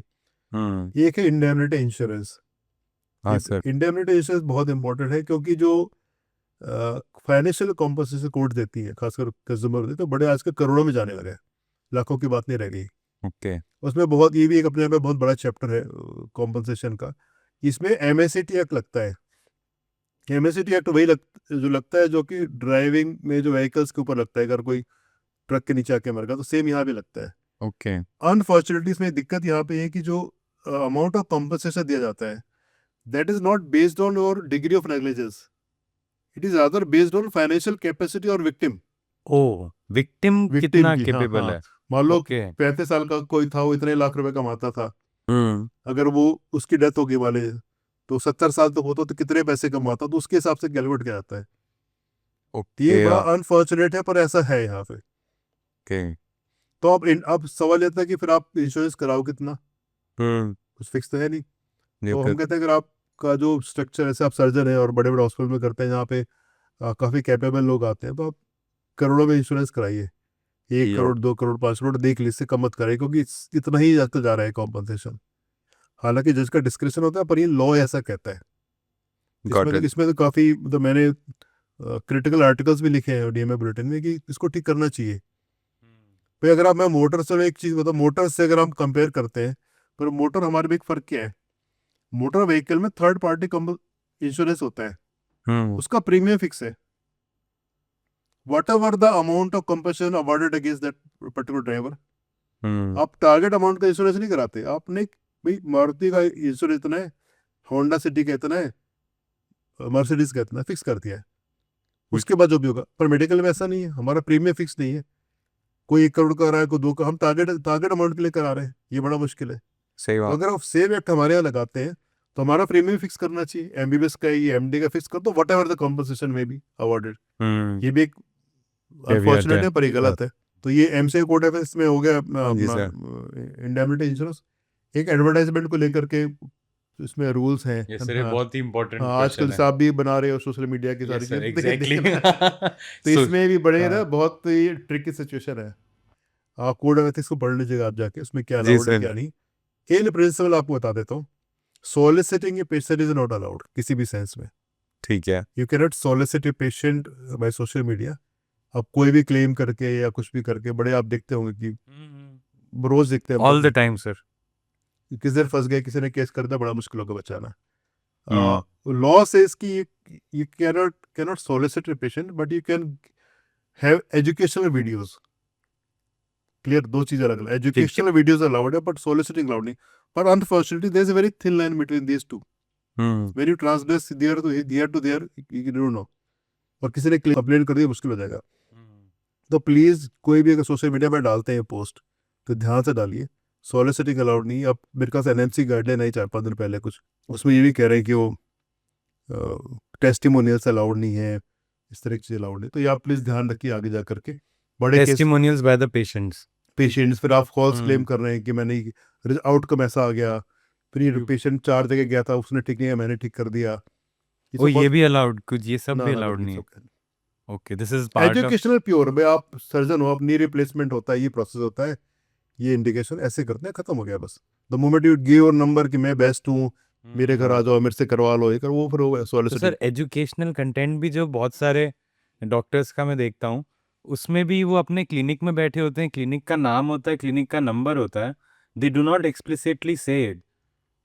एक है इंडेमनिटी इंश्योरेंस। हाँ सर। इंडेमनिटी इंश्योरेंस बहुत इंपॉर्टेंट है, क्योंकि जो फाइनेंशियल कॉम्पनसेशन कोर्ट देती है, खासकर कंज्यूमर, तो बड़े आजकल करोड़ों में जाने लगे, लाखों की बात नहीं रह गई। ओके। उसमें बहुत, ये भी एक अपने आप में बहुत बड़ा चैप्टर है कॉम्पनसेशन का। इसमें MACT एक्ट लगता है। MACT एक्ट वही जो लगता है जो कि ड्राइविंग में जो व्हीकल्स के ऊपर लगता है, अगर कोई ट्रक के नीचे आके मर गया तो सेम यहाँ भी लगता है। ओके। अनफॉर्चुनेटली इसमें दिक्कत यहाँ पे है कि जो अमाउंट ऑफ कॉम्पनसेशन दिया जाता है, that is not based on your degree of negligence, it is other based on financial capacity और विक्टिम। ओ, विक्टिम कितना की, हाँ, केपेबल हाँ। है? मान लो ओके 35 साल का कोई था, वो इतने लाख रुपए कमाता था, अगर वो उसकी डेथ होगी वाले, तो 70 साल तक होता तो कितने पैसे कमाता, तो उसके हिसाब से कैलकुलेट किया जाता है। तो ये ओके बड़ा अनफॉर्चुनेट है, पर ऐसा है यहाँ पे। ओके तो अब सवाल ये था कि फिर आप इंश्योरेंस कराओ कितना, हम्म कुछ फिक्स तो है नहीं। ये तो फिर हम कहते हैं अगर आपका जो स्ट्रक्चर, ऐसे आप सर्जन है और बड़े बड़े हॉस्पिटल में करते हैं जहाँ पे काफी कैपेबल लोग आते हैं, तो आप करोड़ों में इंश्योरेंस कराइए। 1 करोड़, 2 करोड़, 5 करोड़ देख लीजिए, इससे कम मत कराइए, क्योंकि इतना ही जाता जा रहा है कॉम्पनसेशन। हालांकि जज का डिस्क्रिप्शन होता है, पर ये लॉ ऐसा कहता है। Got it. इसमें तो काफी, मतलब मैंने क्रिटिकल आर्टिकल्स भी लिखे हैं डीएमए बुलेटिन में कि इसको ठीक करना चाहिए। भाई अगर आप, मैं मोटर से एक चीज बताऊं, मोटर से अगर हम कंपेयर करते हैं, पर मोटर हमारे में एक फर्क क्या है, मोटर व्हीकल में थर्ड पार्टी इंश्योरेंस होता है, हम्म उसका प्रीमियम फिक्स है। Whatever the amount of compensation awarded against that particular driver, hmm आप टारगेट अमाउंट का इंश्योरेंस नहीं कराते। आपने भाई मारुति का इंश्योरेंस इतना है, होंडा सिटी का इतना है, मर्सिडीज का इतना फिक्स कर दिया है, उसके बाद जो भी होगा। पर मेडिकल में ऐसा नहीं है, हमारा प्रीमियम फिक्स नहीं है। कोई 1 करोड़ का रहा है, कोई 2 का, हम टारगेट टारगेट अमाउंट के लिए करा रहे हैं, ये बड़ा मुश्किल है। सही तो बात। अगर आप सेम एक्ट हमारे यहाँ लगाते हैं, तो हमारा प्रीमियम फिक्स करना चाहिए। एमबीबीएस का, ये एमडी का फिक्स कर दो, वट एवर द कॉम्पनसेशन में बी अवॉर्डेड। ये भी एक कैवियट अनफॉर्चुनेट है। है, पर ये गलत है। तो ये एमसीए कोड है, इसमें हो गया हाँ जी अपना सर। Indemnity insurance. एक एडवर्टाइजमेंट को लेकर के इसमें रूल्स हैं। ये सर ये हाँ, बहुत ही इंपॉर्टेंट हाँ, आजकल क्वेश्चन है। जैसे आप भी बना रहे हो सोशल मीडिया की सारी यस सर चीजें, तो ये एग्जैक्टली देखना। तो सो इसमें भी बड़े हाँ ना, बहुत ही ट्रिकी सिचुएशन है। आप कोड ऑफ एथिक्स को पढ़ लीजिएगा आप जाके, उसमें क्या जी अलाउड है सर। क्या नहीं। इन प्रिंसिपल आपको बता देता हूँ। सोलिसिटिंग a patient is not allowed किसी भी सेंस में। ठीक है। You can not solicit a patient by social media. अब कोई भी क्लेम करके या कुछ भी करके, बड़े आप देखते होंगे कि रोज देखते हैं हम ऑल द तो, टाइम सर। किसी दिन फंस गए, किसी ने केस कर दिया, बड़ा मुश्किल होगा बचाना। हम्म लॉ से इसकी, you cannot solicit a patient, but you can have educational videos. Clear, दो चीजें अलग अलग। ठीक है। एजुकेशनल वीडियोस अलाउड है, बट सोलिसिटिंग अलाउड नहीं। पर unfortunately there is a very thin line between these two. Hmm when you translate there to there, you don't know. और किसी ने कंप्लेंट कर दी, मुश्किल हो जाएगा। तो प्लीज, कोई भी अगर सोशल मीडिया पर डालते हैं पोस्ट, तो ध्यान से डालिए। सॉलिसिटिंग अलाउड नहीं। अब मेरे पास एनएमसी गाइडलाइन आई 4-5 दिन पहले कुछ, उसमें ये भी कह रहे हैं कि वो टेस्टिमोनियल्स अलाउड नहीं है, इस तरह की चीज़ अलाउड है। तो ये आप प्लीज ध्यान रखिए आगे जा करके। बड़े case, testimonials by the patients. Patients, फिर आप फॉल्स क्लेम हम्म कर रहे हैं कि मैंने आउटकम ऐसा आ गया, फिर ये पेशेंट 4 जगह गया था, उसने ठीक नहीं है, मैंने ठीक कर दिया। ये ओ सब ये बहुत, भी अलाउड, कुछ ये सब भी ना अलाउड ये नहीं है। सब okay this is part of. Educational pure में, आप सर्जन हो, आप नी रिप्लेसमेंट होता है, ये प्रोसेस होता है, ये इंडिकेशन ऐसे करते हैं, खत्म हो गया बस। The moment you give your number कि मैं बेस्ट हूँ, मेरे घर आ जाओ, मेरे से करवा लो, ये कर, वो फिर हो गया तो सॉलिसिटिंग। सर एजुकेशनल कंटेंट भी जो बहुत सारे डॉक्टर्स का मैं देखता हूँ, उसमें भी वो अपने क्लिनिक में बैठे होते हैं, क्लिनिक का नाम होता है, क्लिनिक का नंबर होता है, दे डू नॉट एक्सप्लिसिटली से इट,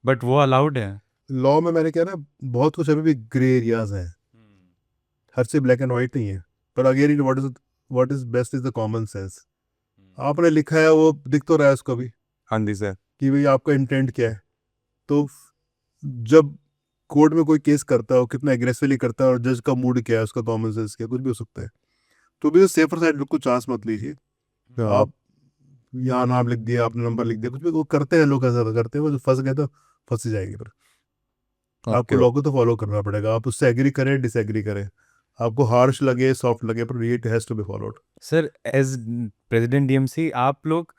बट वो अलाउड है। लॉ में मैंने क्या ना, बहुत कुछ अभी भी ग्रे एरियाज हैं, हर से ब्लैक एंड व्हाइट नहीं है। पर again, what is best is the common sense. आपने लिखा है, वो दिख तो रहा है उसको भी हाँ जी सर। कि भाई आपका इंटेंट क्या है। तो जब कोर्ट में कोई केस करता है, वो कितना एग्रेसिवली करता है, और जज का मूड क्या है, उसका कॉमन सेंस क्या है, कुछ भी हो सकता है। तो भी सेफर साइड, बिल्कुल चांस मत लीजिए। आप यहाँ नाम लिख दिया, आपने नंबर लिख दिया, कुछ भी वो करते हैं लोग, ऐसा करते हैं, वो जो फंस गए तो फंस ही जाएंगे। पर आपको ओके लॉ को तो फॉलो करना पड़ेगा, आप उससे एग्री करें डिसएग्री करें, आपको हार्श लगे सॉफ्ट लगे, पर it has to be followed. Sir as president DMC आप लोग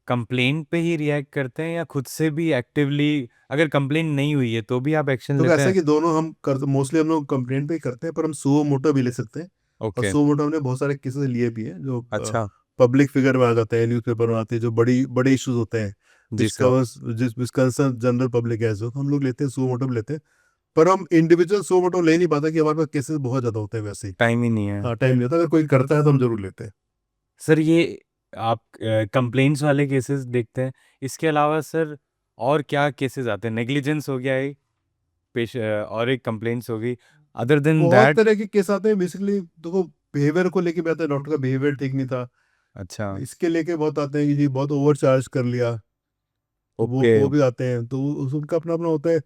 कंप्लेंट पे ही रिएक्ट करते हैं या खुद से भी एक्टिवली, अगर कंप्लेंट नहीं हुई है तो भी आप एक्शन तो लेते ऐसा है हैं? कि दोनों हम कर, मोस्टली हम लोग कंप्लेंट पे ही करते हैं, पर हम सुओ मोटो भी ले सकते हैं। और ओके। सुओ मोटो हमने बहुत सारे केसेस लिए भी हैं, जो अच्छा। पब्लिक फिगर में आ जाते हैं, न्यूज़पेपर में आते हैं, जो बड़े इश्यूज होते हैं, जी सर। जिस कंसर्न जनरल पब्लिक है, जो हम लोग लेते हैं, सुओ मोटो भी लेते हैं। पर हम इंडिविजुअल सुओ मोटो ले नहीं पाता, कि हमारे पास केसेस बहुत ज्यादा होते हैं वैसे ही। टाइम ही नहीं है। हाँ, टाइम नहीं होता। अगर कोई करता है तो हम जरूर लेते हैं। सर ये आप कंप्लेंट्स वाले केसेस देखते हैं, इसके अलावा सर और क्या केसेस आते हैं? नेग्लिजेंस हो गया एक और एक कंप्लेंट्स हो गई, अदर देन बहुत दैट? तरह के केस आते हैं बेसिकली। देखो, बिहेवियर को लेके भी आता है, डॉक्टर का बिहेवियर ठीक नहीं था, अच्छा। इसके लेके बहुत आते हैं कि जी बहुत ओवर चार्ज कर लिया, तो वो ओके। वो भी आते हैं। तो उनका अपना अपना होता है।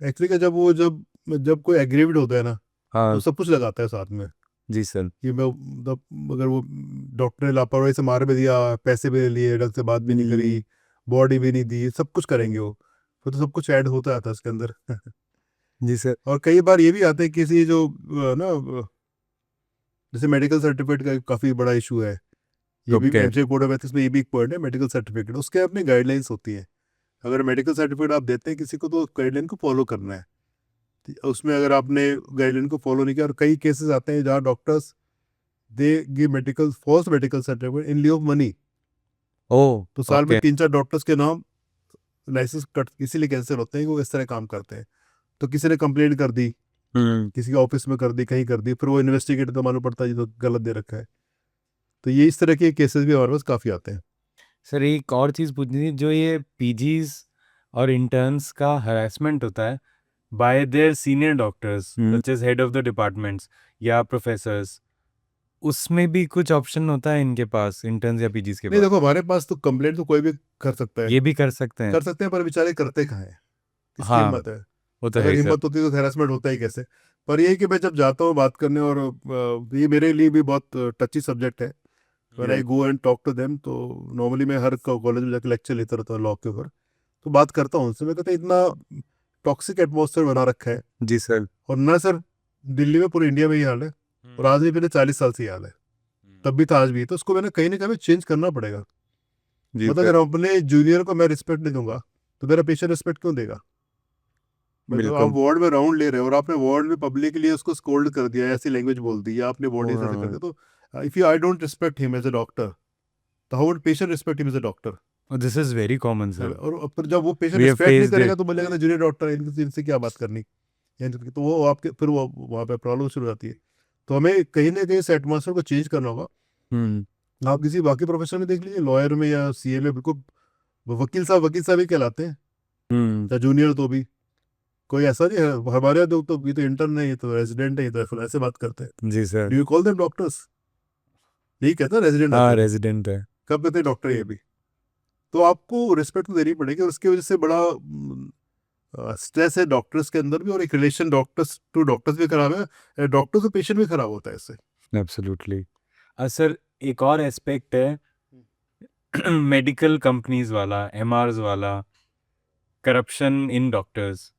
एक्चुअली का जब जब कोई एग्रीव्ड होता है ना, तो हाँ। सब कुछ लगाता है साथ में। जी सर। कि मैं मतलब अगर वो डॉक्टर ने लापरवाही से मार भी दिया, पैसे भी ले लिए, ढंग से बात भी नहीं करी, बॉडी भी नहीं दी, सब कुछ करेंगे वो, फिर तो सब कुछ ऐड होता आता है उसके अंदर। जी सर। और कई बार ये भी आता है किसी जो ना जैसे मेडिकल सर्टिफिकेट का काफ़ी बड़ा इशू है, ये भी Okay. MCA code of ethics में ये भी एक पॉइंट है, मेडिकल सर्टिफिकेट उसके अपनी गाइडलाइंस होती हैं। अगर मेडिकल सर्टिफिकेट आप देते हैं किसी को तो गाइडलाइन को फॉलो करना है, उसमें अगर आपने गाइडलाइन को फॉलो नहीं किया, और कई केसेस आते हैं जहाँ doctors they give medical false medical certificate in lieu of money. Oh, तो साल में okay. 3-4 डॉक्टर्स के नाम लाइसेंस कट इसीलिए कैंसिल होते हैं कि वो इस तरह काम करते हैं। तो किसी ने कंप्लेंट कर दी, किसी के ऑफिस में कर दी, कहीं कर दी, फिर वो इन्वेस्टिगेट तो मालूम पड़ता है ये तो गलत दे रखा है। तो ये इस तरह के केसेस भी हमारे पास काफ़ी आते हैं। सर एक और चीज़ पूछनी थी, जो ये पीजीज और इंटर्न्स का हरासमेंट होता है by their senior doctors such as head of the departments या प्रोफेसर्स, उसमें भी कुछ ऑप्शन होता है इनके पास, इंटर्न्स या पीजीज के नहीं पास? देखो, हमारे पास तो कंप्लेंट तो कोई भी कर सकता है, ये भी कर सकते हैं? पर बेचारे करते कहाँ हैं, किसकी हाँ, हिम्मत है? वो तो है अगर ही सर। हिम्मत होती तो हैरेसमेंट होता ही कैसे। पर यही कि मैं जब जाता हूँ बात करने, और ये मेरे लिए भी बहुत टची सब्जेक्ट है, when I go and talk to them, तो नॉर्मली मैं हर कॉलेज में जाकर लेक्चर लेता रहता हूँ लॉ के ऊपर, तो बात करता हूँ उनसे। मैं कहता इतना टॉक्सिक एटमोसफेयर बना रखा है, जी सर। और ना सर दिल्ली में, पूरे इंडिया में ये हाल है, और आज नहीं, पहले 40 साल से ये हाल है, तब भी था आज भी है। तो उसको मैंने कहीं ना कहीं चेंज करना पड़ेगा। जी मतलब अगर अपने जूनियर को मैं रिस्पेक्ट नहीं दूंगा तो मेरा पेशेंट रिस्पेक्ट क्यों देगा? मतलब आप वार्ड में राउंड ले रहे हो और आपने वार्ड में पब्लिकली उसको स्कोल्ड कर दिया, ऐसी लैंग्वेज बोल दी, या आपने बॉडी से ऐसे कर दिया, तो if you I don't respect him as a doctor, तो how would patient respect him as a doctor? This is very common sir. और फिर जब वो पेशेंट वी हैव रिस्पेक्ट नहीं फेस्ड करेगा इट। तो बोलेगा ना जूनियर डॉक्टर है, इनसे क्या बात करनी, तो वो आपके फिर वो वहाँ पे प्रॉब्लम शुरू हो जाती है। तो हमें कहीं ना कहीं इस एटमोसफेयर को चेंज करना होगा। आप किसी बाकी प्रोफेशन में देख लीजिए, लॉयर में या सीए में, बिल्कुल वकील साहब ही कहलाते हैं, या जूनियर तो भी कोई ऐसा नहीं है। हमारे यहाँ तो ये तो इंटर्न है, ये तो रेजिडेंट है, ये तो ऐसे बात करते हैं। जी sir. Do you call them doctors? यही कहता है रेजिडेंट हाँ, आते हैं, रेजिडेंट है। कब कहते हैं डॉक्टर ये भी। तो आपको रिस्पेक्ट तो देनी पड़ेगी, और उसकी वजह से बड़ा स्ट्रेस है डॉक्टर्स के अंदर भी, और एक रिलेशन डॉक्टर्स टू डॉक्टर्स भी खराब है, डॉक्टर टू पेशेंट भी खराब होता है इससे। एब्सोल्युटली। सर एक और एस्पेक्ट है मेडिकल कंपनीज वाला, एमआरस वाला, करप्शन इन डॉक्टर्स,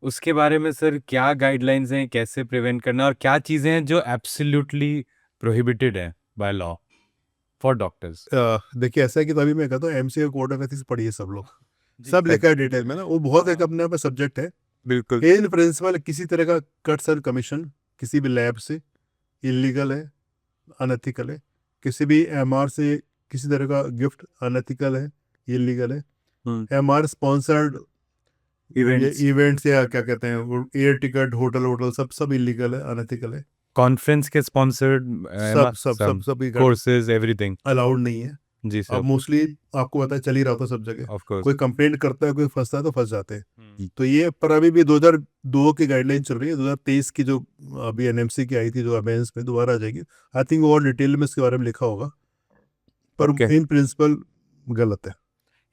उसके बारे में सर क्या गाइडलाइंस हैं, कैसे प्रिवेंट करना, और क्या चीज़ें हैं जो एब्सोल्युटली प्रोहिबिटेड है बाय लॉ फॉर डॉक्टर्स? देखिए ऐसा है कि तभी मैं कहता हूँ एमसीए कोड ऑफ एथिक्स पढ़िए सब लोग, सब लिखा है डिटेल में ना, वो बहुत एक अपने आप में सब्जेक्ट है। बिल्कुल। इन प्रिंसिपल किसी तरह का कट्स और कमीशन किसी भी लैब से इलीगल है, अनएथिकल है। किसी भी एमआर से किसी तरह का गिफ्ट अनएथिकल है, इलीगल है। एमआर स्पॉन्सर्ड इवेंट्स या क्या कहते हैं, एयर टिकट, होटल सब इलीगल है, अनएथिकल है। कॉन्फ्रेंस के स्पॉन्सर्ड सब कोर्सेज, एवरीथिंग अलाउड नहीं है। जी अब सर। मोस्टली आपको पता है चल ही रहा था सब जगह, ऑफ कोर्स। कोई कंप्लेंट करता है, कोई फंसता है तो फंस जाते हैं। तो ये पर अभी भी 2002 की गाइडलाइन चल रही है, 2023 की जो अभी एनएमसी की आई थी, जो अमेंस में दोबारा आ जाएगी। आई थिंक वो और डिटेल में इसके बारे में लिखा होगा, पर Okay. इन प्रिंसिपल गलत है।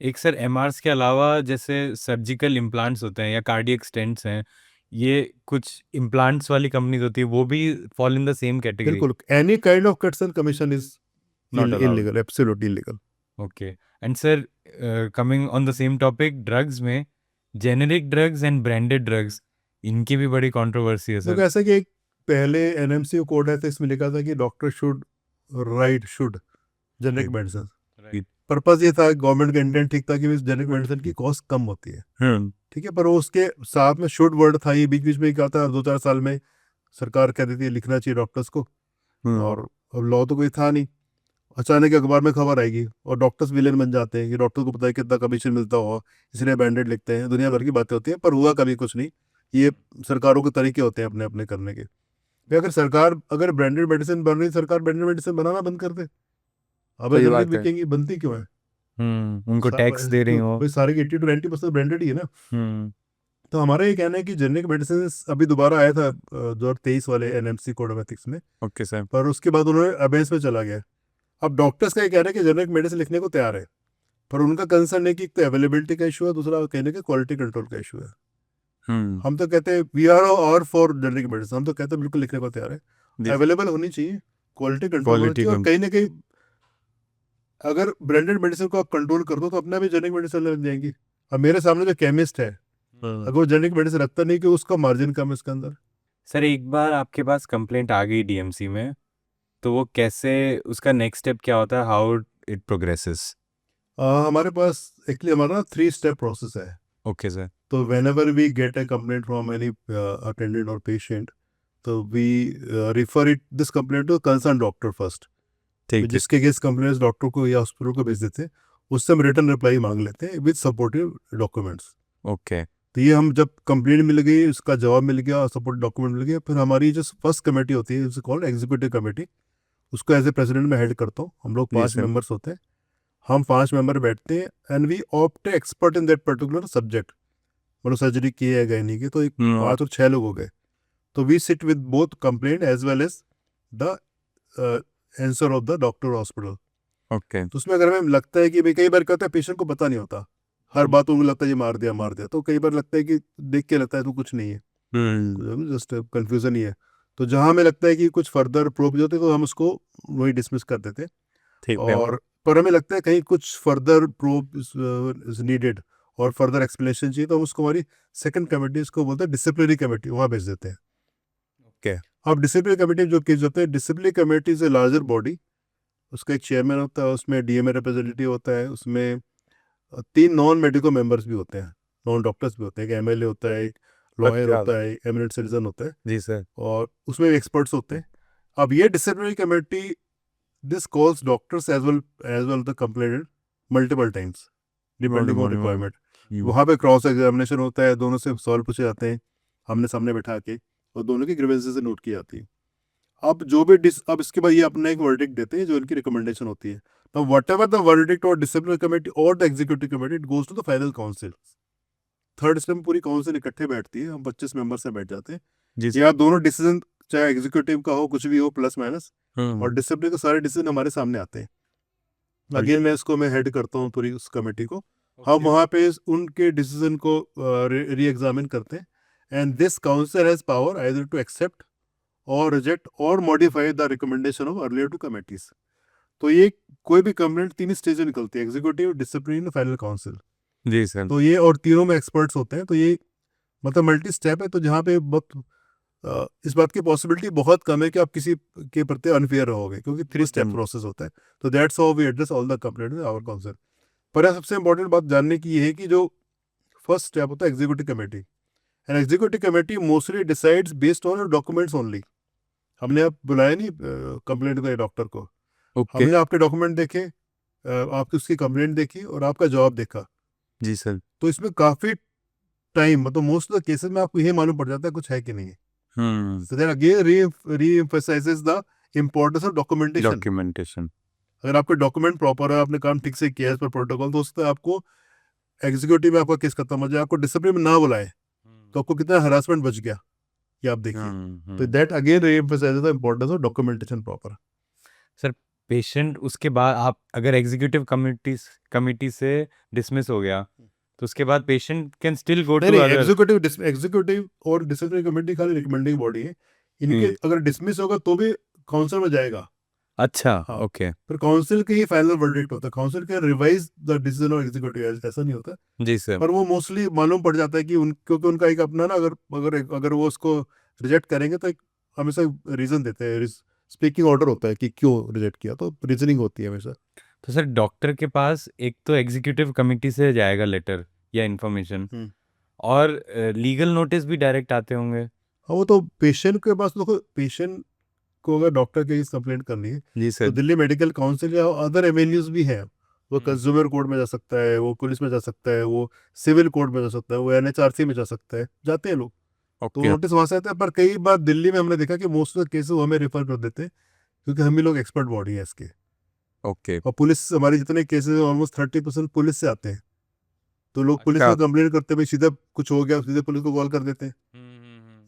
एक सर एमआरस के अलावा जैसे सर्जिकल इम्प्लांट्स होते हैं या कार्डियक स्टेंट्स हैं, ये कुछ इम्प्लांट्स वाली कंपनीज होती है, वो भी fall in the same category? बिल्कुल, any kind of cuts and commission is Not allowed. Illegal, absolutely illegal. Okay. And sir coming on the same topic, drugs में generic drugs and branded drugs, इनकी भी बड़ी controversy है देखो sir. ऐसा कि एक पहले एनएमसी कोड है तो इसमें लिखा था कि doctor should generic medicine. Purpose ये था, गवर्नमेंट का इंटेंट ठीक था कि जेनेरिक मेडिसिन की कॉस्ट कम होती है, ठीक है। पर वो उसके साथ में शुड वर्ड था, ये बीच बीच में क्या था, 2-4 साल में सरकार कह रही थी लिखना चाहिए डॉक्टर्स को, और अब लॉ तो कोई था नहीं। अचानक अखबार में खबर आएगी और डॉक्टर्स विलेन बन जाते हैं कि डॉक्टर को पता है कितना कमीशन मिलता होगा, इसलिए बैंडेड लिखते हैं, दुनिया भर की बातें होती हैं, पर हुआ कभी कुछ नहीं। ये सरकारों के तरीके होते हैं अपने अपने करने के। भाई अगर ब्रांडेड मेडिसिन बन रही, सरकार ब्रांडेड मेडिसिन बनाना बंद कर दे। अब जनरिक बिकेंगी, बनती क्यों है? उनको टैक्स दे रही हो। भाई सारे 80-90% ब्रांडेड ही है ना। तो हमारा ये कहना है कि जेनेरिक मेडिसिन अभी दोबारा आया था 2023 वाले एनएमसी कोड ऑफ एथिक्स में, ओके सर। पर उसके बाद उन्होंने अबेंस में चला गया। अब डॉक्टर्स का ये कहना है कि जेनेरिक मेडिसिन लिखने को तैयार है, पर उनका कंसर्न है कि एक तो अवेलेबिलिटी का इशू है, दूसरा कहने का क्वालिटी कंट्रोल का इशू है। हम तो कहते हैं वी आर और फॉर जेनरिक मेडिसिन, हम तो कहते हैं बिल्कुल लिखने को तैयार है, अवेलेबल होनी चाहिए, क्वालिटी कंट्रोल होनी चाहिए, और कहीं ना कहीं अगर ब्रांडेड मेडिसिन को आप कंट्रोल कर दो तो अपने भी जेनरिक मेडिसिन लग जाएंगी। अब मेरे सामने जो केमिस्ट है अगर वो जेनरिक मेडिसिन रखता नहीं कि उसका मार्जिन कम है इसके अंदर। सर एक बार आपके पास कंप्लेंट आ गई डीएमसी में, तो वो कैसे, उसका नेक्स्ट स्टेप क्या होता है, हाउ इट प्रोग्रेसेस? हमारे पास एक्चुअली हमारा 3 स्टेप प्रोसेस है। Okay sir. तो whenever we get a complaint from any attendant or patient, तो we refer it this complaint to concerned doctor first। तो ठीक है। जिसके केस कंप्लेंट डॉक्टर को या हॉस्पिटल को भेज देते हैं, उससे हम रिटर्न रिप्लाई मांग लेते हैं विद सपोर्टिव डॉक्यूमेंट्स। ओके। तो ये हम जब कंप्लेंट मिल गई, उसका जवाब मिल गया और सपोर्ट डॉक्यूमेंट मिल गया, फिर हमारी जो फर्स्ट कमेटी होती है कॉल्ड एग्जीक्यूटिव कमेटी, उसको एज ए प्रेसिडेंट में हेड करता हूँ। हम लोग 5 मेंबर्स होते हैं, हम 5 मेंबर बैठते हैं and we opt expert in that particular subject. मतलब सर्जरी की है गई नहीं की, तो 5 और 6 लोग हो गए। तो we sit with both complaint as well as the answer of the doctor hospital. Okay. तो उसमें अगर हमें लगता है कि भाई, कई बार कहता है पेशेंट को पता नहीं होता, हर बात उनको लगता है ये मार दिया, तो कई बार लगता है कि देख के लगता है तो कुछ नहीं है, जस्ट कंफ्यूजन ही है। तो जहाँ हमें लगता है कि कुछ फर्दर प्रूफ होते तो हम उसको वही डिसमिस कर देते। ठीक है। और पर हमें लगता है कहीं कुछ फर्दर प्रूफ इज नीडेड और फर्दर एक्सप्लेनेशन चाहिए, तो हम उसको हमारी सेकंड कमेटी, इसको बोलते हैं डिसिप्लिनरी कमेटी, वहाँ भेज देते हैं। ओके। अब डिसिप्लिनरी कमेटी जो केस होते हैं, disciplinary committee is a larger body, उसका एक चेयरमैन होता है, उसमें डीएमए रिप्रेजेंटेटिव होता है, उसमें 3 नॉन मेडिकल मेंबर्स भी होते हैं, नॉन डॉक्टर्स भी होते हैं, एक एमएलए होता है, एक लॉयर होता है, एक एमिनेंट सिटीजन होता है, जी सर। और उसमें एक्सपर्ट्स होते हैं। अब ये disciplinary committee this calls doctors as well the complainant multiple times depending on requirement. वहाँ पे क्रॉस एग्जामिनेशन होता है, दोनों से सवाल पूछे जाते हैं हमने सामने बैठा के, और दोनों की ग्रीवेंसेस नोट की जाती है। अब जो भी अब इसके बाद ये अपना एक वर्डिक्ट देते हैं जो इनकी रिकमेंडेशन होती है। तो वट एवर द वर्डिक्ट और डिसिप्लिनरी कमेटी और the executive committee, it goes to the final council. Third step में पूरी काउंसिल इकट्ठे बैठती है, हम 25 मेंबर से बैठ जाते हैं। या दोनों डिसीजन, चाहे एग्जीक्यूटिव का हो, कुछ भी हो, प्लस माइनस, और डिसिप्लिन के सारे डिसीजन हमारे सामने आते हैं। अगेन मैं हेड करता हूँ पूरी उस कमेटी को। हम वहाँ पे उनके डिसीजन को री एग्जामिन करते हैं, and this council has power either to accept or reject or modify the recommendation of earlier two committees. तो ये कोई भी कंप्लेंट 3 स्टेज में निकलती है, एग्जीक्यूटिव, डिसिप्लिन, फाइनल काउंसिल। जी सर। तो ये, और तीनों में एक्सपर्ट्स होते हैं, तो ये मतलब मल्टी स्टेप है। तो जहाँ पे बहुत इस बात की पॉसिबिलिटी बहुत कम है कि आप किसी के प्रति अनफेयर रहोगे, क्योंकि 3 स्टेप प्रोसेस होता है। तो that's how we address all the complaint in our council. पर सबसे इंपॉर्टेंट बात जानने की ये है कि जो फर्स्ट स्टेप होता है executive committee, and executive committee mostly decides based on documents only. हमने अब बुलाया नहीं कंप्लेंट के डॉक्टर को, हमने आपके डॉक्यूमेंट देखे, आपकी उसकी कंप्लेंट देखी और आपका जवाब देखा। जी सर। तो इसमें काफी टाइम, मतलब मोस्ट ऑफ द केसेस में आपको ये मालूम पड़ जाता है कुछ है कि नहीं है। So then again re-emphasizes the importance of documentation. Documentation. अगर आपके डॉक्यूमेंट प्रॉपर है, आपने काम ठीक से किया है पर प्रोटोकॉल, तो उससे आपको एग्जीक्यूटिव में आपका केस खत्म हो जाए, आपको डिसिप्लिन में ना बुलाए, तो आपको कितना हरासमेंट बच गया ये आप देखिए। तो that again reemphasizes the importance of documentation proper. Sir patient उसके बाद, आप अगर एग्जीक्यूटिव कमिटी से डिसमिस हो गया, तो उसके बाद patient can still go to other. Executive और डिसिप्लिनरी कमेटी खाली रिकमेंडिंग बॉडी है, इनके अगर डिसमिस होगा तो भी काउंसिल में जाएगा। अच्छा। हाँ। ओके। फिर काउंसिल के ही फाइनल वर्डिक्ट होता है, काउंसिल के revise the decision of executive, ऐसा नहीं होता। जी सर। पर वो मोस्टली मालूम पड़ जाता है कि क्योंकि उनका एक अपना ना, अगर वो उसको रिजेक्ट करेंगे तो एक हमेशा रीजन देते हैं, स्पीकिंग ऑर्डर होता है कि क्यों रिजेक्ट किया, तो रीजनिंग होती है हमेशा। तो सर डॉक्टर के पास एक तो एग्जीक्यूटिव कमेटी से जाएगा लेटर या इन्फॉर्मेशन, और लीगल नोटिस भी डायरेक्ट आते होंगे। हाँ, वो तो पेशेंट के पास, देखो पेशेंट को अगर डॉक्टर के कंप्लेंट करनी है, जी तो सर। दिल्ली मेडिकल काउंसिल या अदर एवेन्यूज भी हैं। वो कंज्यूमर कोर्ट में जा सकता है, वो पुलिस में जा सकता है, वो सिविल कोर्ट में जा सकता है, वो एनएचआरसी में जा सकता है, जाते हैं लोग। तो नोटिस वहां से आते हैं। पर कई बार दिल्ली में हमने देखा कि मोस्ट ऑफ द केसेस वो हमें रेफर कर देते हैं, क्योंकि हम ही लोग एक्सपर्ट बॉडी है इसके। ओके। और पुलिस, हमारी जितने केसेस ऑलमोस्ट 30% पुलिस से आते हैं। तो लोग पुलिस में कंप्लेंट करते हैं, सीधा कुछ हो गया सीधे पुलिस को कॉल कर देते हैं,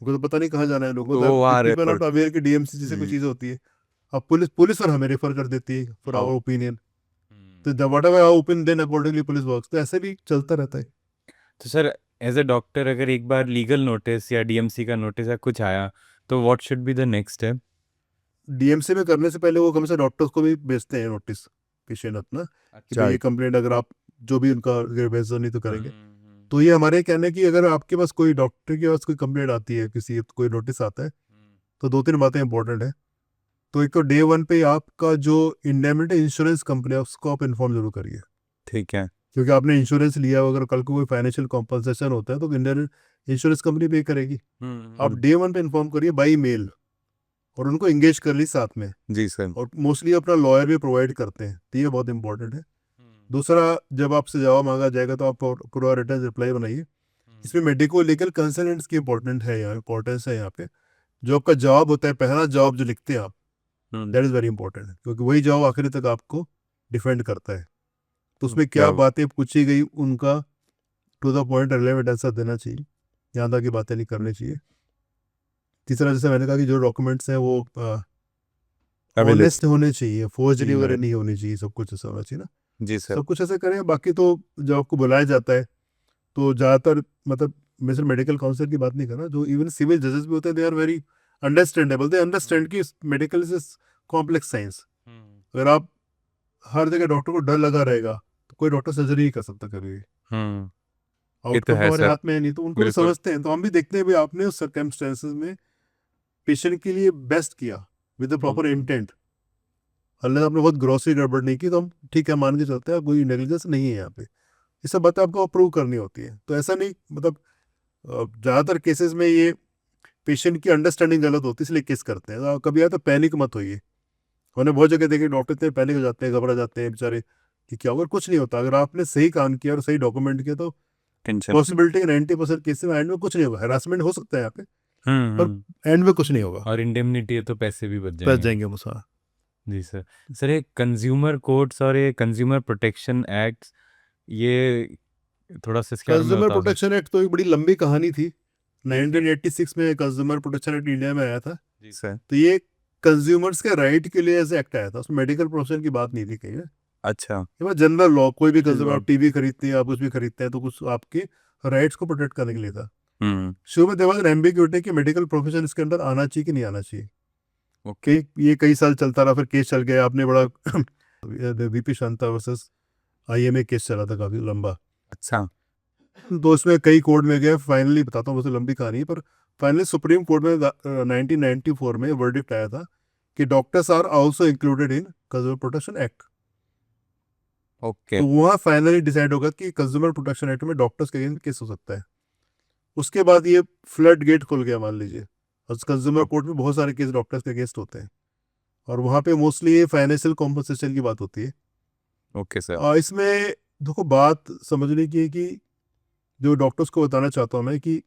उनको तो पता नहीं कहाँ जाना है लोगों को, अवेयर की डीएमसी जैसे कोई चीज होती है। अब पुलिस और हमें रेफर कर देती है फॉर आवर ओपिनियन। तो whatever our opinion then accordingly police works. तो ऐसे भी चलता रहता है। तो सर एज अ डॉक्टर अगर एक बार लीगल नोटिस या डीएमसी का नोटिस या कुछ आया तो what should be the next step? DMC में करने से पहले वो कम से डॉक्टर्स को भी भेजते हैं नोटिस, पेशेंट अपना, कि भाई ये कंप्लेंट अगर आप जो भी उनका भेजो नहीं तो करेंगे। तो ये हमारे कहने की अगर आपके पास कोई डॉक्टर के पास कोई कंप्लेंट आती है, किसी कोई नोटिस आता है, तो 2-3 बातें इंपॉर्टेंट है। तो एक तो डे 1 पे आपका जो इंडेमनिटी इंश्योरेंस कंपनी है उसको आप इन्फॉर्म जरूर करिए, ठीक है। क्योंकि आपने इंश्योरेंस लिया, अगर कल को कोई फाइनेंशियल कॉम्पनसेशन होता है तो इंश्योरेंस कंपनी पे करेगी। आप डे 1 पे इन्फॉर्म करिए बाई मेल, और उनको एंगेज कर ली साथ में। जी सर। और मोस्टली अपना लॉयर भी प्रोवाइड करते हैं, तो ये बहुत इंपॉर्टेंट है। दूसरा, जब आपसे जवाब मांगा जाएगा तो आप पूरा रिटर्न रिप्लाई बनाइए। इसमें मेडिको लीगल कंसल्टेंट्स की इंपॉर्टेंस है यहाँ पे। जो आपका जवाब होता है, पहला जवाब जो लिखते हैं आप, दैट इज़ वेरी इंपॉर्टेंट, क्योंकि वही जवाब आखिरी तक आपको डिफेंड करता है। तो उसमें क्या बातें पूछी गई उनका to the point relevant answer देना चाहिए, यहाँ तक की बातें नहीं करनी चाहिए। तीसरा, जैसे मैंने कहा कि जो डॉक्यूमेंट्स हैं वो ऑनेस्ट होने चाहिए, फोर्जरी वगैरह नहीं होनी चाहिए, सब कुछ ऐसा होना चाहिए ना। जी सर। सब कुछ ऐसे करें। बाकी तो जब आपको बुलाया जाता है तो ज़्यादातर, मतलब मैं सिर्फ मेडिकल काउंसिल की बात नहीं कर रहा, जो इवन सिविल जजेस भी होते हैं, they are very understandable, they understand कि मेडिकल इज कॉम्प्लेक्स साइंस। अगर आप हर जगह डॉक्टर को डर लगा रहेगा तो कोई डॉक्टर सर्जरी नहीं कर सकता कभी। ये तो आउटकम है हमारे सर। हाथ में है नहीं, तो उनको भी बिल्कुल। समझते हैं। तो हम भी देखते हैं भी आपने उस सर्कमस्टेंसेस में पेशेंट के लिए बेस्ट किया विद द प्रॉपर इंटेंट। अल्लाह आपने बहुत ग्रॉसरी गड़बड़ नहीं की तो हम ठीक है मान के चलते हैं, कोई नेग्लिजेंस नहीं है यहाँ पे। ये सब बातें आपको अप्रूव करनी होती है। तो ऐसा नहीं, मतलब ज़्यादातर केसेस में ये पेशेंट की अंडरस्टैंडिंग गलत होती है, इसलिए केस करते हैं। तो कभी आया तो पैनिक मत होइए। मैंने बहुत जगह देखे डॉक्टर इतने पैनिक हो जाते हैं, घबरा जाते हैं बेचारे कि क्या होगा। कुछ नहीं होता, अगर आपने सही काम किया और सही डॉक्यूमेंट किया तो टेंशन। पॉसिबिलिटी 90% केस में एंड में कुछ नहीं होगा। हरासमेंट हो सकता है यहाँ पे, पर एंड में कुछ नहीं होगा, और इंडेमनिटी है तो पैसे भी बच बच जाएंगे। जाएंगे मुझे। जी सर। सर ये कंज्यूमर कोर्ट्स और ये कंज्यूमर प्रोटेक्शन एक्ट्स, ये थोड़ा सा इसके बारे में कंज्यूमर बताओ सर। प्रोटेक्शन एक्ट तो एक बड़ी लंबी कहानी थी। 1986 में कंज्यूमर प्रोटेक्शन एक्ट इंडिया में आया था। जी सर। तो ये कंज्यूमर्स के राइट के लिए ऐसे एक्ट आया था, उसमें मेडिकल प्रोफेशन की बात नहीं थी कहीं। अच्छा। ये बात जनरल लॉ, कोई भी कंज्यूमर, आप टीवी खरीदते हैं, आप कुछ भी खरीदते हैं, तो कुछ आपके राइट्स को प्रोटेक्ट करने के लिए था। शुरू में देवाज एम्बिग्यूटी कि मेडिकल प्रोफेशन इसके अंदर आना चाहिए कि नहीं आना चाहिए। ओके। ये कई साल चलता रहा, फिर केस चल गया। आपने बड़ा VP Shanta versus IMA case चला था काफी लंबा। अच्छा। तो उसमें कई कोर्ट में गए, फाइनली बताता हूँ, वैसे लंबी कहानी है, पर फाइनली सुप्रीम कोर्ट में 1994 में वर्डिक्ट आया था कि doctors are also included in consumer protection act. Okay. तो वहाँ फाइनली डिसाइड होगा कि कंज्यूमर प्रोटेक्शन एक्ट में डॉक्टर्स के अगेंस्ट केस हो सकता है। उसके बाद ये फ्लड गेट खुल गया, मान लीजिए। और कंज्यूमर कोर्ट में बहुत सारे केस डॉक्टर्स के अगेंस्ट होते हैं, और वहाँ पे मोस्टली ये फाइनेंशियल कॉम्पनसेशन की बात होती है। Okay sir. और इसमें देखो, बात समझने की है कि जो डॉक्टर्स को बताना चाहता हूँ मैं कि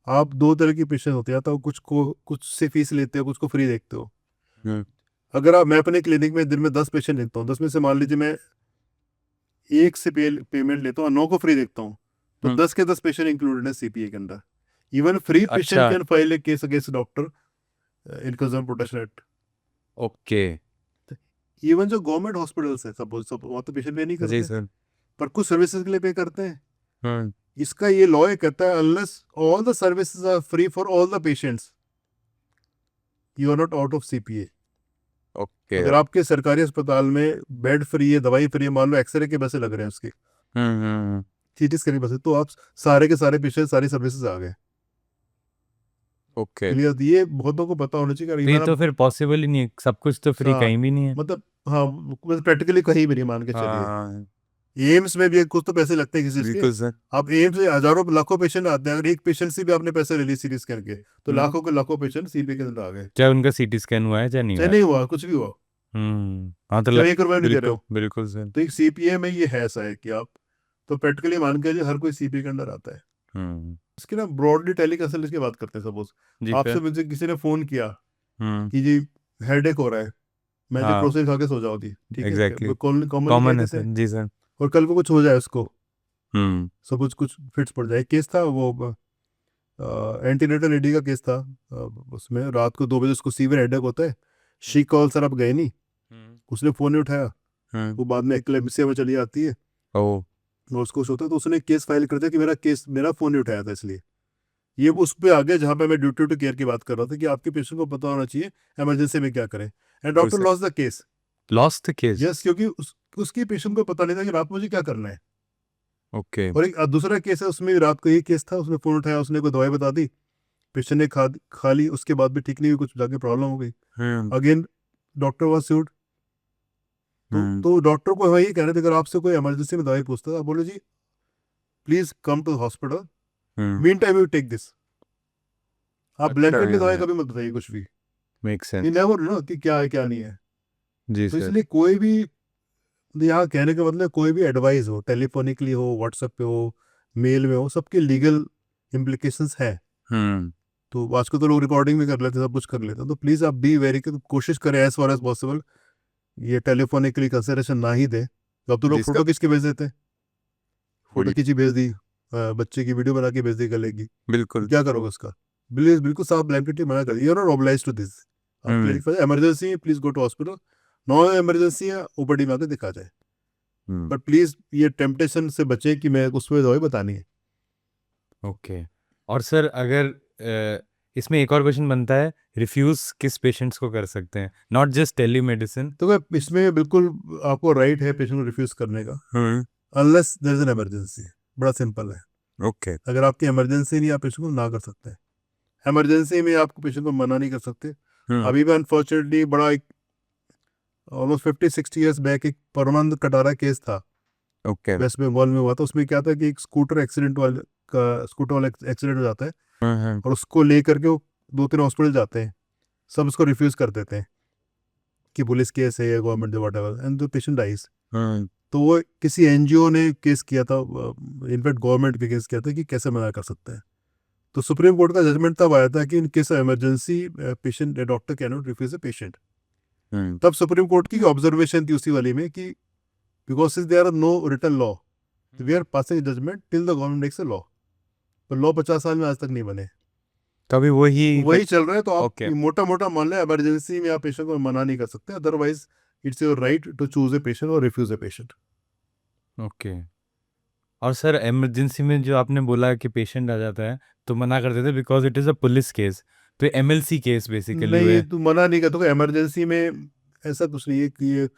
आप 2 तरह के पेशेंट होते हैं, तो कुछ से फीस लेते हो, कुछ को फ्री देखते हो। अगर मैं अपने क्लिनिक में दिन में 10 पेशेंट देखता हूँ, 10 में से मान लीजिए मैं 1 से पेमेंट लेता हूँ और 9 को फ्री देखता हूँ, तो 10 के 10 पेशेंट इंक्लूडेड है सीपीए के अंदर। Even free patient can file A case against doctor in consumer protection act. Okay. Even जो गवर्नमेंट हॉस्पिटल्स है, सपोज वहाँ तो पेशेंट पे नहीं करते, सर। पर कुछ सर्विसेज के लिए पे करते हैं। इसका ये लॉ ये कहता है, unless all the services are free for all the patients, you are not out of CPA. Okay. अगर आपके सरकारी अस्पताल में बेड फ्री है, दवाई फ्री है, मान लो एक्सरे के पैसे लग रहे हैं उसके, सीटी स्कैन के पैसे, तो आप सारे के सारे पेशेंट, सारी सर्विसेज आ गए। ओके। क्लियर? ये बहुतों को पता होना चाहिए। ये तो फिर पॉसिबल ही नहीं है, सब कुछ तो फ्री कहीं भी नहीं है। मतलब हाँ, प्रैक्टिकली कहीं भी नहीं, मान के चलिए। एम्स में भी कुछ तो पैसे लगते हैं किसी के। आप एम्स में हजारों लाखों पेशेंट आते हैं, अगर एक पेशेंट से भी आपने पैसे ले लिए सीटी स्कैन के, तो लाखों के लाखों पेशेंट सीपीए के अंदर आ गए, चाहे उनका सीटी स्कैन हुआ है चाहे नहीं हुआ। नहीं हुआ, कुछ भी हुआ। हाँ तो चाहे 1 रुपया नहीं दे रहे हो। बिल्कुल सर। तो एक सीपीए में ये है ऐसा है कि आप तो प्रैक्टिकली मान के हर कोई सीपीए के अंदर आता है। इसकी ना ब्रॉडली टेली कंसल्टेंसी की बात करते हैं। सपोज आपसे मुझे किसी ने फोन किया कि जी हेडेक हो रहा है, मैं जो प्रोसेस खा के सो जाओ दी, ठीक है, कॉमन है सर। जी सर। और कल को कुछ हो जाए उसको, सपोज कुछ फिट्स पड़ जाए। केस था वो एंटीनेटल एडी का केस था। उसमें रात को 2 बजे उसको सीवियर हेडेक होता है, शी कॉल सर, आप गए नहीं, उसने फोन नहीं उठाया, वो बाद में एक्लेम्सिया में चली आती है, उसको कुछ होता है तो उसने केस फाइल कर दिया कि मेरा फ़ोन नहीं उठाया था, इसलिए ये उस पे आ गया जहाँ पे मैं ड्यूटी टू केयर की बात कर रहा था कि आपके पेशेंट को पता होना चाहिए इमरजेंसी में क्या करें, and doctor loss the case. Lost the case. Yes, क्योंकि उसकी पेशेंट को पता नहीं था कि रात में मुझे क्या करना है। ओके। और एक दूसरा केस है, उसमें भी रात को ये केस था, उसने फ़ोन उठाया, उसने कोई दवाई बता दी, पेशेंट ने खा ली, उसके बाद भी ठीक नहीं हुई, कुछ जाके प्रॉब्लम हो गई। अगेन डॉक्टर वॉज सूड। तो डॉक्टर को वही कह रहे थे, अगर आपसे कोई इमरजेंसी में दवाई पूछता है, आप बोले जी please come to hospital, mean time you take this. आप ब्लैंकेटली दवाई कभी मत बताइए कुछ भी, make you sense. Never know कि क्या है क्या नहीं है। जी तो सर। इसलिए कोई भी, यहाँ कहने का मतलब कोई भी एडवाइस हो, टेलीफोनिकली हो, व्हाट्सएप पे हो, मेल में हो, सबके लीगल इम्प्लीकेशंस है। तो आजकल तो लोग रिकॉर्डिंग भी कर लेते हैं, सब कुछ कर लेते हैं। तो प्लीज आप बी वेरी, कोशिश करें एज फार एज पॉसिबल ये टेलीफोनिकली कंसिडरेशन ना ही दे। तो अब तो लोग फोटो खींच के भेज देते हैं, फोटो खींची भेज दी, बच्चे की वीडियो बना के भेज दी गले की, बिल्कुल। क्या करोगे उसका। प्लीज बिल्कुल साफ ब्लैंकेटली मना कर, you are not obliged to this. आप क्लिनिक इमरजेंसी है, please go to hospital, non emergency है ओपीडी में आके दिखा जाए। बट प्लीज ये टेम्पटेशन से बचे कि मैं उसमें दवाई बतानी है। ओके। और सर अगर इसमें एक और क्वेश्चन बनता है, रिफ्यूज किस पेशेंट्स को कर सकते हैं, नॉट जस्ट टेली मेडिसिन। तो क्या इसमें बिल्कुल आपको राइट है पेशेंट को रिफ्यूज करने का, unless there is an emergency. बड़ा सिंपल है। ओके। अगर आपकी इमरजेंसी नहीं, आप पेशेंट को ना कर सकते हैं। इमरजेंसी में आपको पेशेंट को मना नहीं कर सकते। अभी भी अनफॉर्चुनेटली बड़ा एक ऑलमोस्ट 50-60 ईयर्स बैक एक परमानंद कटारा केस था, ओके। वेस्ट बंगाल में हुआ था। उसमें क्या था कि एक स्कूटर वाला एक्सीडेंट हो जाता है, और उसको लेकर के वो 2-3 हॉस्पिटल जाते हैं, सब उसको रिफ्यूज कर देते हैं कि पुलिस केस है या government whatever, and the patient dies. तो वो किसी एनजीओ ने केस किया था, इनफैक्ट गवर्नमेंट पे केस किया था कि कैसे मना कर सकते हैं। तो सुप्रीम कोर्ट का जजमेंट तब आया था कि in case of emergency patient doctor can not refuse a patient. तब सुप्रीम कोर्ट की ऑब्जर्वेशन थी उसी वाली में कि because there are no written law, we are passing judgment till the government makes a law. पर लॉ 50 साल में आज तक नहीं बने, तो अभी वही चल रहा है। तो आप Okay. मोटा मोटा मान लें इमरजेंसी में आप पेशेंट को मना नहीं कर सकते, otherwise it's your right to choose a patient or refuse a patient. Okay. और सर इमरजेंसी में जो आपने बोला कि पेशेंट आ जाता है तो मना कर देते because it is a police case, तो एमएलसी केस बेसिकली नहीं, हुए। तू मना नहीं करता। इमरजेंसी में ऐसा कुछ नहीं है कि ये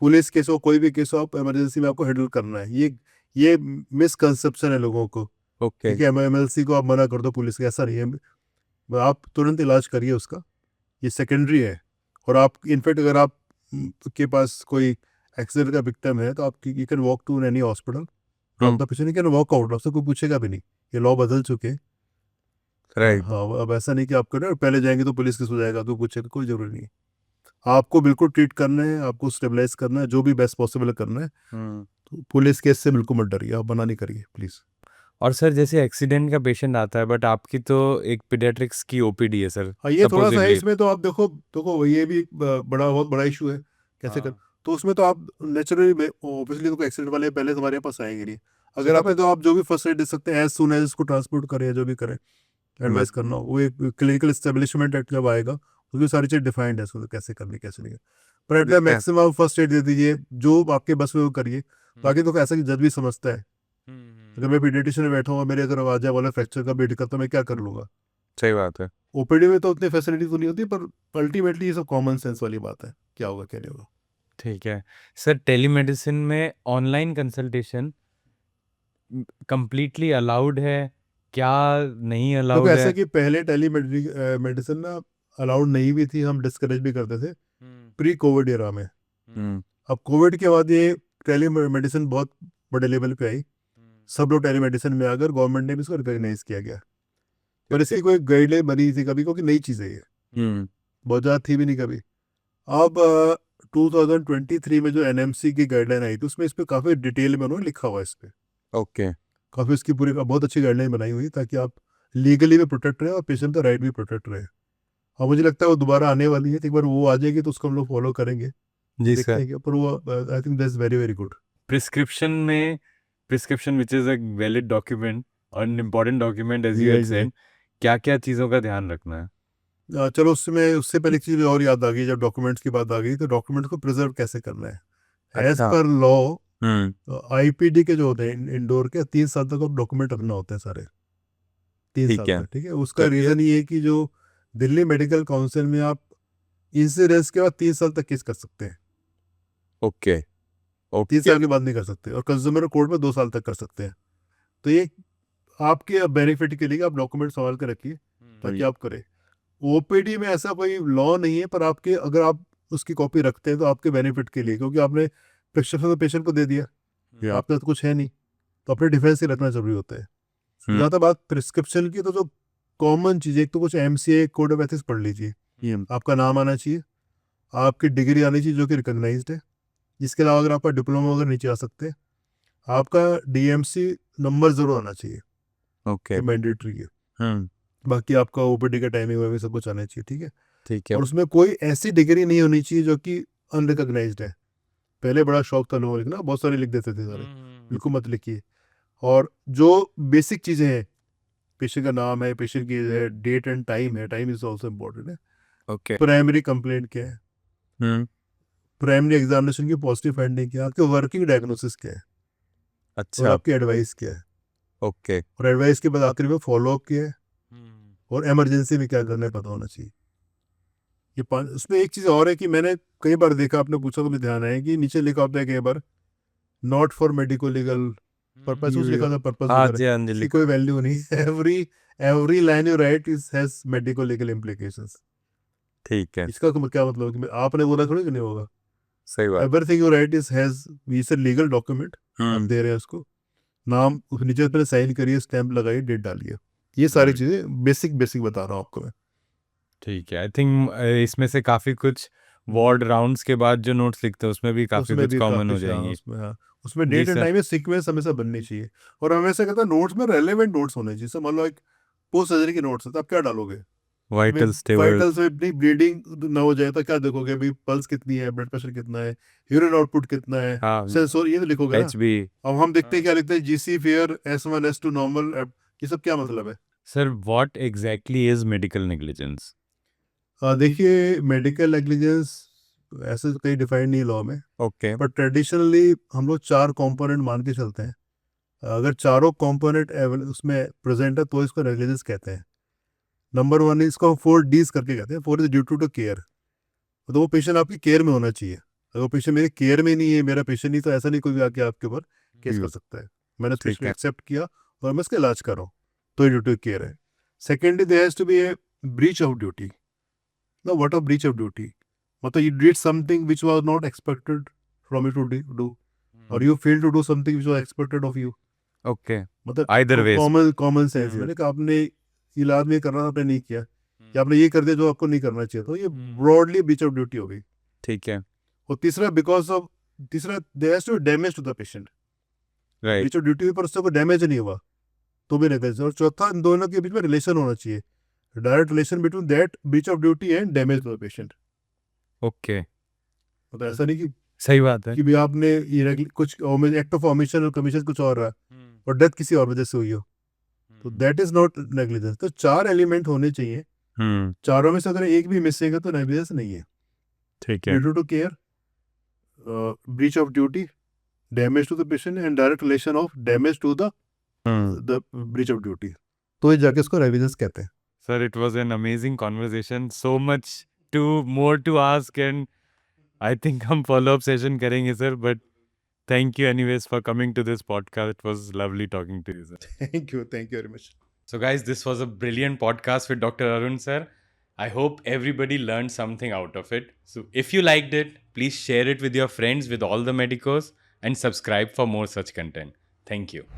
पुलिस केस हो, कोई भी केस हो, आप इमरजेंसी में आपको हैंडल करना है। ये मिसकंसेप्शन है लोगों को, ओके। ठीक है। एमएलसी को आप मना कर दो, पुलिस के, ऐसा नहीं है। आप तुरंत इलाज करिए उसका, ये सेकेंडरी है। और आप इनफैक्ट अगर आप के पास कोई एक्सीडेंट का विक्टिम है तो आप you can walk to any hospital, drop the patient, you can walk out, आपसे कोई पूछेगा भी नहीं। ये लॉ बदल चुके हैं। राइट। हाँ, अब ऐसा नहीं कि आप करें और पहले जाएंगे तो पुलिस केस हो जाएगा तो पूछेगा, कोई जरूरी नहीं है। आपको बिल्कुल ट्रीट करना है, आपको स्टेबलाइज करना है, जो भी बेस्ट पॉसिबल करना है। तो पुलिस केस से बिल्कुल मत डरिए, आप मना नहीं करिए प्लीज। और सर जैसे एक्सीडेंट का पेशेंट आता है, बट आपकी तो एक पीडियाट्रिक्स की ओपीडी है सर, हाँ, ये थोड़ा सा है supposedly। इसमें। तो आप देखो देखो ये भी एक बहुत बड़ा इशू है, कैसे कर। तो उसमें तो आप नेचुरली ऑब्वियसली तो एक्सीडेंट वाले पहले तुम्हारे पास आएंगे नहीं। अगर आप तो आप जो भी फर्स्ट एड दे सकते हैं एज सुन एज इसको ट्रांसपोर्ट करें, जो भी करें, एडवाइस करना हो। वो एक क्लिनिकल एस्टेब्लिशमेंट एक्ट जब आएगा उसमें सारी चीज़ डिफाइंड है, उसको कैसे करनी कैसे नहीं। पर एट द मैक्सिमम आप फर्स्ट एड दे दीजिए, जो आपके बस में वो करिए। बाकी तो ऐसा कि जज भी समझता है, अगर मैं पीडियाट्रिशियन में बैठा हूँ, मेरे अगर आ जाए वाला फ्रैक्चर का बेड का, तो मैं क्या कर लूँगा। सही बात है। ओपीडी में तो उतनी फैसिलिटी तो नहीं होती, पर अल्टीमेटली ये सब कॉमन सेंस वाली बात है, क्या होगा क्या नहीं होगा। ठीक है सर, टेलीमेडिसिन में ऑनलाइन कंसल्टेशन कंप्लीटली अलाउड है, क्या नहीं तो अलाउड ऐसा है? कि पहले मेडिसिन ना अलाउड नहीं भी थी, हम डिस्करेज भी करते थे प्री कोविड एरा में। अब कोविड के बाद ये टेली मेडिसिन बहुत बड़े लेवल पे आई, सब लोग टेली मेडिसिन में आकर गवर्नमेंट ने भी इसको रिकॉग्नाइज किया गया। पर इसकी कोई गाइडलाइन बनी थी कभी, क्योंकि नई चीज़ है ये, बहुत ज़्यादा थी भी नहीं कभी। अब 2023 में जो एनएमसी की गाइडलाइन आई थी, उसमें इस पर काफ़ी डिटेल में उन्होंने लिखा हुआ है इस पर। ओके। काफ़ी उसकी पूरी बहुत अच्छी गाइडलाइन बनाई हुई, ताकि आप लीगली भी प्रोटेक्ट रहे और पेशेंट का राइट भी प्रोटेक्ट रहे। और मुझे लगता है वो दोबारा आने वाली है, तो एक बार वो आ जाएगी तो उसको हम लोग फॉलो करेंगे, जी देखते सर। हैं क्या। पर वो I think that's very very good. Prescription which is a valid document और an important document as you have said, क्या क्या चीज़ों का ध्यान रखना है? चलो उससे पहले एक चीज़ और याद आ गई, जब डॉक्यूमेंट्स की बात आ गई, तो डॉक्यूमेंट्स को प्रिजर्व कैसे करना है। एज पर लॉ आईपीडी के जो होते हैं इंडोर के 3 साल तक डॉक्यूमेंट रखना होते हैं सारे, 3 ठीक साल है। तक, ठीक है। उसका रीजन ये है कि जो दिल्ली मेडिकल काउंसिल में आप इंश्योरेंस के बाद 3 साल तक केस कर सकते हैं, ओके 3 साल के बाद नहीं कर सकते, और कंज्यूमर कोर्ट में 2 साल तक कर सकते हैं। तो ये आपके बेनिफिट के लिए आप डॉक्यूमेंट संभाल के रखिए ताकि आप करें। ओपीडी में ऐसा कोई लॉ नहीं है, पर आपके अगर आप उसकी कॉपी रखते हैं तो आपके बेनिफिट के लिए, क्योंकि आपने प्रिस्क्रिप्शन तो पेशेंट को दे दिया, या आपके साथ कुछ है नहीं, तो अपने डिफेंस ही रखना जरूरी होता है। हम्म। जहाँ तक बात प्रिस्क्रिप्शन की, तो जो कॉमन चीज़, एक तो कुछ एमसीए कोड ऑफ एथिक्स पढ़ लीजिए, आपका नाम आना चाहिए, आपकी डिग्री आनी चाहिए जो कि रिकॉग्नाइज्ड है, जिसके अलावा अगर आपका डिप्लोमा वगैरह नीचे आ सकते हैं, आपका डीएमसी नंबर जरूर आना चाहिए, ओके मैंडेटरी है। बाकी आपका ओपीडी का टाइमिंग वगैरह सब कुछ आना चाहिए, ठीक है। ठीक है और उसमें कोई ऐसी डिग्री नहीं होनी चाहिए जो कि अनरिकॉग्नाइज्ड है। पहले बड़ा शौक था लोगों को लिखना, बहुत सारे लिख देते थे सारे, बिल्कुल मत लिखिए। और जो बेसिक चीज़ें हैं, पेशेंट का नाम है, पेशेंट की एज है, डेट एंड टाइम है, टाइम इज ऑल्सो इम्पोर्टेंट है। ओके प्राइमरी कंप्लेंट क्या है, प्राइमरी एग्जामिनेशन की पॉजिटिव फाइंडिंग क्या है, आपके वर्किंग डायग्नोसिस क्या है, और अच्छा आपकी एडवाइस क्या है, ओके और एडवाइस के बाद आखिरी में फॉलोअप क्या है, और इमरजेंसी में क्या करना है पता होना चाहिए। ये 5। उसमें एक चीज़ और है कि मैंने कई बार देखा, आपने पूछा तो मुझे ध्यान है कि नीचे लिखा होता है कई बार not for medico legal purpose, कुछ लिखा था पर्पस हाँ वगैरह, जी हाँ जी इसकी कोई वैल्यू नहीं। Every line you right is has medico legal implications. ठीक है इसका क्या मतलब है कि आपने बोला थोड़ी कि नहीं होगा, सही बात everything you right is has is legal document, आप दे रहे हैं उसको, नाम उस नीचे पर साइन करिए, स्टैंप लगाइए, डेट डालिए, ये सारी चीज़ें बेसिक बता रहा हूँ आपको मैं। ठीक है। आई थिंक इसमें से काफ़ी कुछ वार्ड राउंड्स के बाद जो नोट्स लिखते हैं उसमें भी काफ़ी उसमें कुछ भी कॉमन काफी हो जाएंगी। उसमें, हाँ, उसमें जी डेट एंड सर। टाइम में सीक्वेंस हमेशा बननी चाहिए। और हमेशा कहता है नोट्स में रेलेवेंट नोट्स होने चाहिए। मान लो एक पोस्ट सर्जरी की नोट्स है, तो आप क्या डालोगे, वाइटल स्टेबल। वाइटल्स में अपनी ब्लीडिंग ना हो जाए तो क्या देखोगे, भाई पल्स कितनी है, ब्लड प्रेशर कितना है, यूरिन आउटपुट कितना है, हाँ सेंसर, ये तो लिखोगे ना। HB। अब हम देखते हैं क्या लिखते हैं, GC fair, S1 S2 normal, ये सब क्या मतलब है। Sir what exactly is medical negligence? देखिए मेडिकल नेग्लिजेंस ऐसे तो कहीं डिफाइंड नहीं लॉ में, ओके पर ट्रेडिशनली हम लोग 4 कंपोनेंट मान के चलते हैं। अगर चारों कंपोनेंट उसमें प्रेजेंट है तो इसको नेग्लिजेंस कहते हैं। नंबर 1 इसको 4 Ds करके कहते हैं। 4 इज ड्यू टू केयर, तो वो पेशेंट आपकी केयर में होना चाहिए। अगर वो पेशेंट मेरे केयर में नहीं है, मेरा पेशेंट नहीं, तो ऐसा नहीं कोई भी आके आपके ऊपर केस कर सकता है। मैंने ठीक पेशेंट है। एक्सेप्ट किया और मैं इसका इलाज कर रहा हूँ, तो ये ड्यू टू केयर है। Secondly there has to be a breach of duty. ना what of breach of duty, मतलब you did something which was not expected from you to do, और you fail to do something which was expected of you. Okay मतलब Either ways। Common sense मैंने कहा, आपने इलाज में करना था, आपने नहीं किया, या आपने ये कर दिया जो आपको नहीं करना चाहिए, तो ये ब्रॉडली ब्रीच ऑफ ड्यूटी हो गई। ठीक है और तीसरा there has to damage to the patient. Right breach of duty पर उससे कोई डैमेज नहीं हुआ तो भी नेग्लिजेंस। और चौथा, इन दोनों के बीच में रिलेशन होना चाहिए, direct relation between that breach of duty and damage to the patient. Okay मतलब ऐसा नहीं कि सही बात है। भी आपने कुछ एक्ट ऑफ ओमिशन और कमीशन कुछ और रहा और डेथ किसी और वजह से हुई हो, तो दैट इज नॉट नेग्लिजेंस। तो 4 एलिमेंट होने चाहिए, चारों में से अगर एक भी मिसिंग है तो नेग्लिजेंस नहीं है। ठीक है due to care, breach of duty, damage to the patient and direct relation of damage to the breach of duty, तो ये जाके इसको नेग्लिजेंस कहते हैं। Sir, it was an amazing conversation. So much more to ask, and I think हम follow-up session करेंगे sir. But thank you anyways for coming to this podcast. It was lovely talking to you sir. Thank you very much. So, guys, this was a brilliant podcast with Dr. Arun sir. I hope everybody learned something out of it. So, if you liked it, please share it with your friends, with all the medicos, and subscribe for more such content. Thank you.